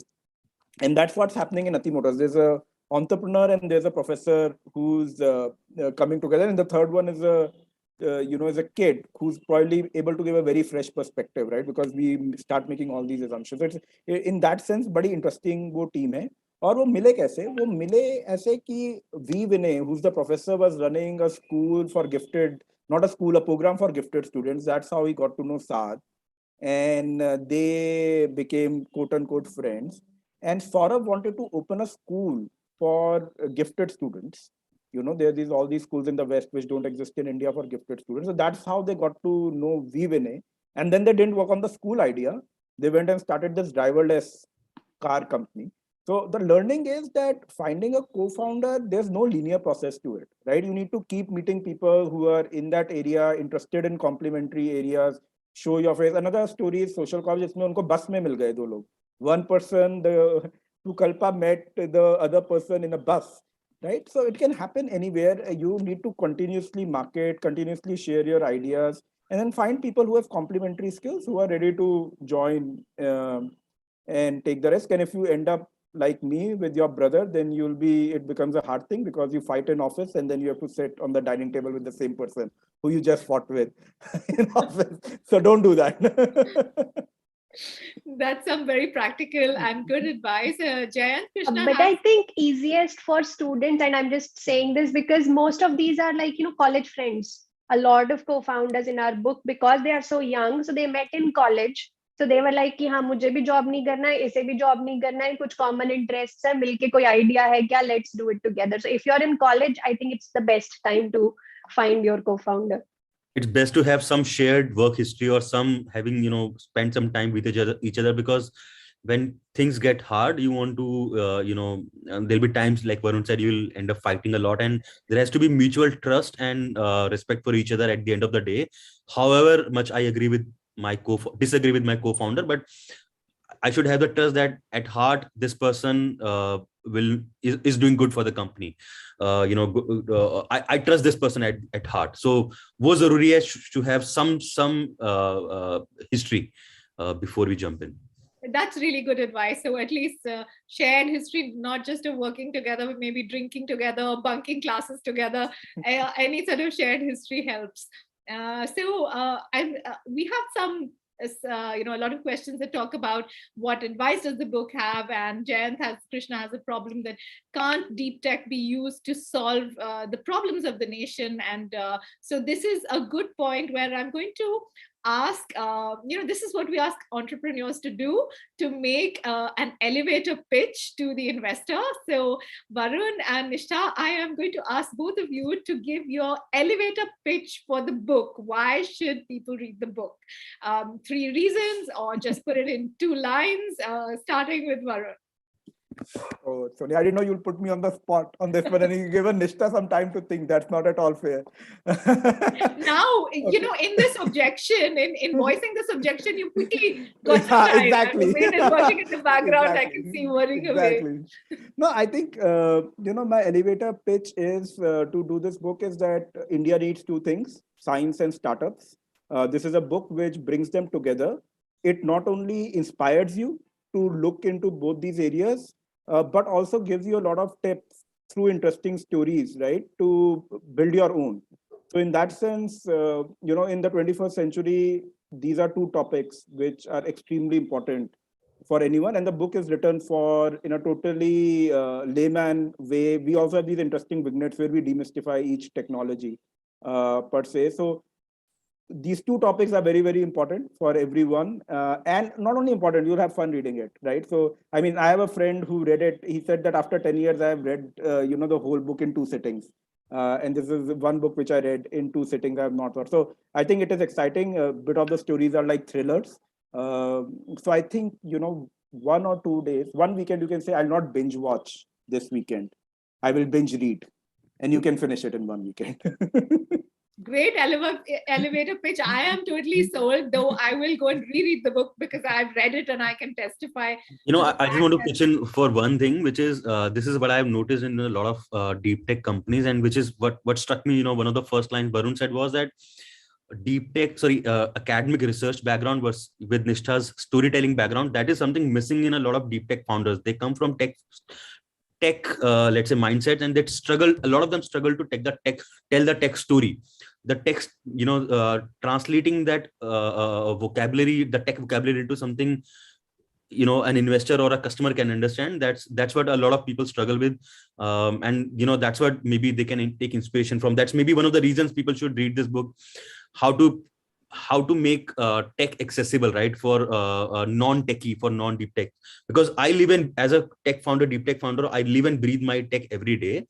And that's what's happening in Ati Motors. There's a entrepreneur and there's a professor who's coming together, and the third one is a kid who's probably able to give a very fresh perspective, right? Because we start making all these assumptions. So it's, in that sense, बड़ी interesting वो team है. और वो मिले कैसे? वो मिले ऐसे कि V. Vinay, who's the professor, was running a school for gifted, not a school, a program for gifted students. That's how he got to know Saad, and they became quote unquote friends. And Saurabh wanted to open a school for gifted students. There are all these schools in the West which don't exist in India for gifted students. So that's how they got to know V. Vinay. And then they didn't work on the school idea. They went and started this driverless car company. So the learning is that finding a co-founder, there's no linear process to it, right? You need to keep meeting people who are in that area, interested in complementary areas, show your face. Another story is social college, जिसमें उनको बस में मिल गए दो लोग. One person, the Tukalpa met the other person in a bus, right? So it can happen anywhere. You need to continuously market, continuously share your ideas, and then find people who have complementary skills who are ready to join and take the risk. And if you end up like me with your brother, then it becomes a hard thing because you fight in office and then you have to sit on the dining table with the same person who you just fought with in office. So don't do that. That's some very practical and good advice. Jayant, Krishna. But I think easiest for students, and I'm just saying this because most of these are like, college friends. A lot of co-founders in our book, because they are so young, so they met in college. So they were like कि हाँ मुझे भी job नहीं करना है, इसे भी job नहीं करना है, कुछ common interests है, मिलके कोई idea है क्या, let's do it together. So if you're in college, I think it's the best time to find your co-founder. It's best to have some shared work history or some having, spend some time with each other, because when things get hard, you want to, there'll be times like Varun said, you'll end up fighting a lot, and there has to be mutual trust and respect for each other at the end of the day. However much I disagree with my co-founder, but I should have the trust that at heart, this person is doing good for the company. I trust this person at heart. So wo zaruri hai to have some history before we jump in. That's really good advice. So at least shared history, not just of working together, but maybe drinking together, bunking classes together. Any sort of shared history helps. We have some, a lot of questions that talk about what advice does the book have, and Krishna has a problem that can't deep tech be used to solve the problems of the nation. And so this is a good point where I'm going to ask, this is what we ask entrepreneurs to do, to make an elevator pitch to the investor. So Varun and Nishtha, I am going to ask both of you to give your elevator pitch for the book. Why should people read the book? 3 reasons, or just put it in 2 lines, starting with Varun. Oh, Sonia, I didn't know you'll put me on the spot on this one, and you given Nishtha some time to think. That's not at all fair. Now, in this objection, in voicing this objection, you quickly got time. Exactly. Wayne is watching in the background. Exactly. I can see worrying away. No, I think, my elevator pitch is to do this book is that India needs 2 things: science and startups. This is a book which brings them together. It not only inspires you to look into both these areas, but also gives you a lot of tips through interesting stories, right, to build your own. So in that sense, in the 21st century, these are 2 topics which are extremely important for anyone. And the book is written in a totally layman way. We also have these interesting vignettes where we demystify each technology per se. So these 2 topics are very, very important for everyone. And not only important, you'll have fun reading it, right? So, I mean, I have a friend who read it. He said that after 10 years, I have read, the whole book in 2 sittings. And this is one book which I read in 2 sittings. I have not thought. So I think it is exciting. A bit of the stories are like thrillers. So I think, 1 or 2 days, one weekend, you can say, I'll not binge watch this weekend. I will binge read, and you can finish it in 1 weekend. Great elevator pitch. I am totally sold, though I will go and reread the book because I've read it and I can testify. I just want to pitch in for one thing, which is this is what I've noticed in a lot of deep tech companies, and which is what struck me. One of the first lines Varun said was that academic research background was with Nishtha's storytelling background. That is something missing in a lot of deep tech founders. They come from tech let's say mindsets, and a lot of them struggle to tell the tech story. The text, translating that vocabulary, the tech vocabulary, into something an investor or a customer can understand. That's what a lot of people struggle with, and that's what maybe they can take inspiration from. That's maybe one of the reasons people should read this book, how to make tech accessible, right, for non-techie, for non-deep tech. Because I live as a deep tech founder, I live and breathe my tech every day.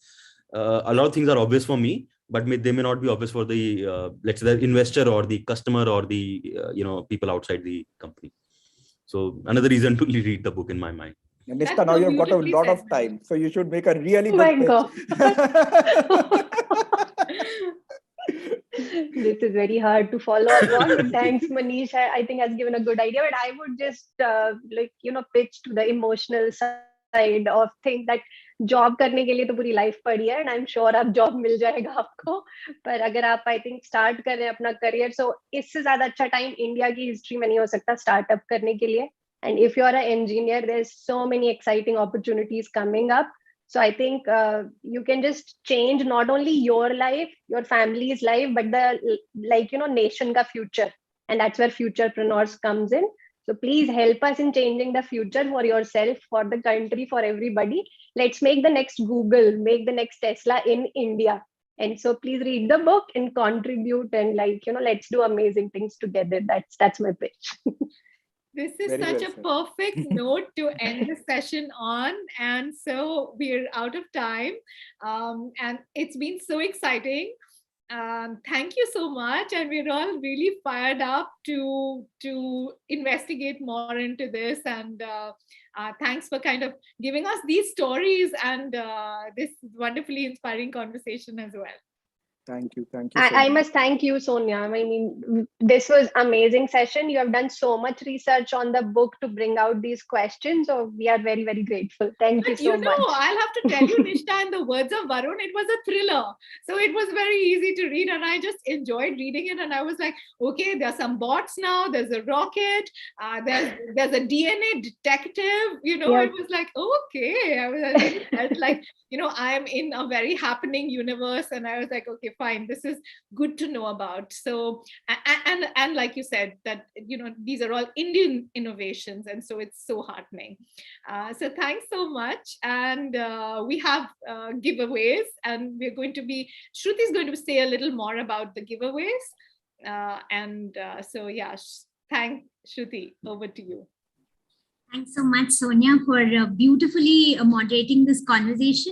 A lot of things are obvious for me, but they may not be obvious for the let's say the investor or the customer or the people outside the company. So another reason to read the book in my mind. And That's Nishtha, now so you've got a beautifully lot said, of time, so you should make a really Oh my good God. pitch. This is very hard to follow up on, but thanks, Manish. I think has given a good idea. But I would just pitch to the emotional side of things that job करने के लिए तो पूरी life पड़ी है, and I'm sure आप job मिल जाएगा आपको. पर अगर आप I think start कर रहे हैं अपना career, so इससे ज़्यादा अच्छा time इंडिया की history में नहीं हो सकता startup करने के लिए. And if you're an engineer, there's so many exciting opportunities coming up. So I think you can just change not only your life, your family's life, but the nation ka future, and that's where futurepreneurs comes in. So please help us in changing the future for yourself, for the country, for everybody. Let's make the next Google, make the next Tesla in India. And so please read the book and contribute, and let's do amazing things together. That's my pitch. This is Very such well a said. perfect note to end the session on. And so we're out of time. And it's been so exciting. Thank you so much. And we're all really fired up to investigate more into this. And thanks for kind of giving us these stories and this wonderfully inspiring conversation as well. Thank you. Thank you. I must thank you, Sonia. I mean, this was amazing session. You have done so much research on the book to bring out these questions. So we are very, very grateful. Thank you so much. I'll have to tell you, Nishtha, in the words of Varun, it was a thriller. So it was very easy to read, and I just enjoyed reading it. And I was like, okay, there's some bots now. There's a rocket. There's a DNA detective. It was like, okay. I felt like, I'm in a very happening universe, and I was like, okay, fine, this is good to know about. So and like you said, that these are all Indian innovations, and so it's so heartening. So thanks so much. And we have giveaways, and Shruti is going to say a little more about the giveaways. So yeah, thank Shruti, over to you. Thanks so much, Sonia, for beautifully moderating this conversation.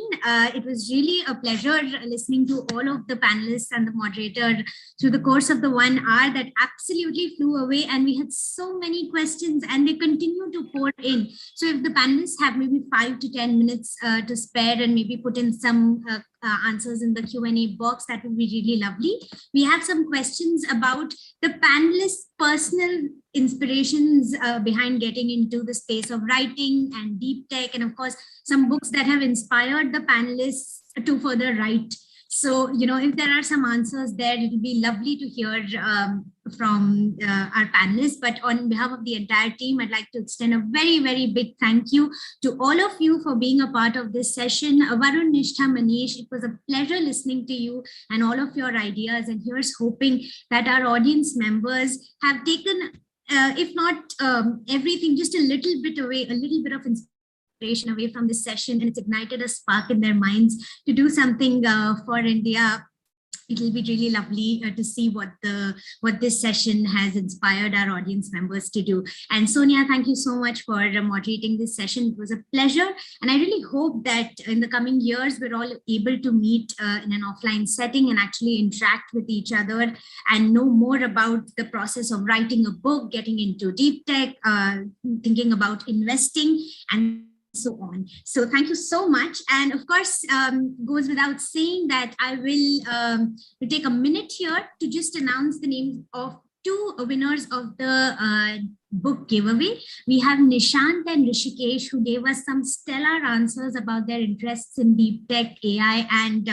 It was really a pleasure listening to all of the panelists and the moderator through the course of the 1 hour that absolutely flew away. And we had so many questions, and they continue to pour in. So if the panelists have maybe 5 to 10 minutes to spare and maybe put in some answers in the Q&A box, that would be really lovely. We have some questions about the panelists' personal inspirations behind getting into the space of writing and deep tech, and of course, some books that have inspired the panelists to further write. So, if there are some answers there, it will be lovely to hear from our panelists. But on behalf of the entire team, I'd like to extend a very, very big thank you to all of you for being a part of this session. Varun, Nishtha, Manish, it was a pleasure listening to you and all of your ideas. And here's hoping that our audience members have taken, if not everything, just a little bit away, a little bit of inspiration away from this session, and it's ignited a spark in their minds to do something for India. It'll be really lovely to see what this session has inspired our audience members to do. And Sonia, thank you so much for moderating this session. It was a pleasure. And I really hope that in the coming years, we're all able to meet in an offline setting and actually interact with each other and know more about the process of writing a book, getting into deep tech, thinking about investing, and so on. So thank you so much. And of course, goes without saying that I will take a minute here to just announce the names of 2 winners of the book giveaway. We have Nishant and Rishikesh, who gave us some stellar answers about their interests in deep tech, AI, and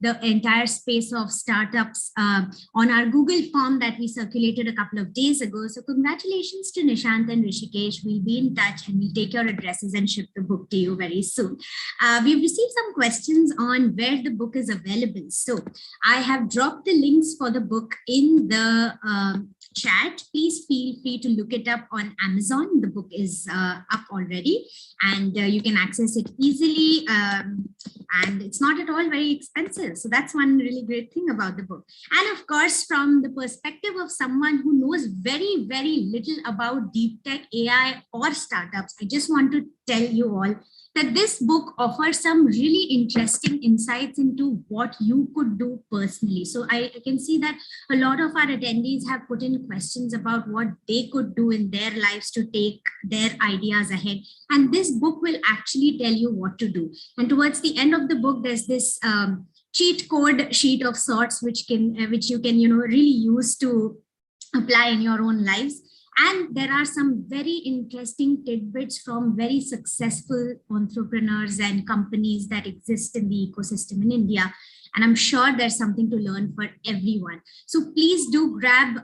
the entire space of startups on our Google form that we circulated a couple of days ago. So congratulations to Nishant and Rishikesh. We'll be in touch and we'll take your addresses and ship the book to you very soon. We've received some questions on where the book is available. So I have dropped the links for the book in the chat. Please feel free to look it up on Amazon. The book is up already, and you can access it easily, and it's not at all very expensive. So that's one really great thing about the book. And of course, from the perspective of someone who knows very, very little about deep tech, AI, or startups, I just want to tell you all that this book offers some really interesting insights into what you could do personally. So I can see that a lot of our attendees have put in questions about what they could do in their lives to take their ideas ahead. And this book will actually tell you what to do. And towards the end of the book, there's this cheat code sheet of sorts, which you can really use to apply in your own lives. And there are some very interesting tidbits from very successful entrepreneurs and companies that exist in the ecosystem in India. And I'm sure there's something to learn for everyone. So please do grab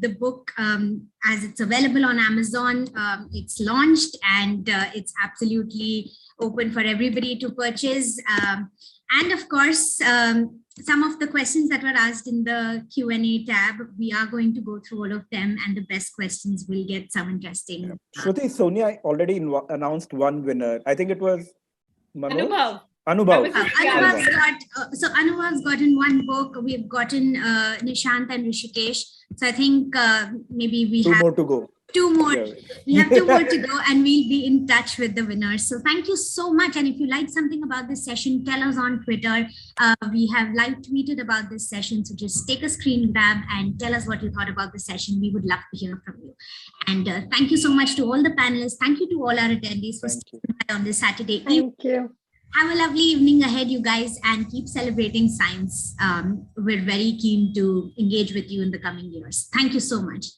the book as it's available on Amazon. It's launched and it's absolutely open for everybody to purchase. And of course, some of the questions that were asked in the Q&A tab, we are going to go through all of them, and the best questions will get some interesting. Shruti, Sonia already announced one winner. I think it was Anubhav. Anubhav. Anubhav's gotten one book. We've gotten Nishant and Rishikesh. So I think maybe we have two more to go. Two more. Yeah. We have 2 more to go, and we'll be in touch with the winners. So thank you so much. And if you like something about this session, tell us on Twitter. We have live tweeted about this session. So just take a screen grab and tell us what you thought about the session. We would love to hear from you. And thank you so much to all the panelists. Thank you to all our attendees for staying by on this Saturday evening. Thank you. Have a lovely evening ahead, you guys, and keep celebrating science. We're very keen to engage with you in the coming years. Thank you so much.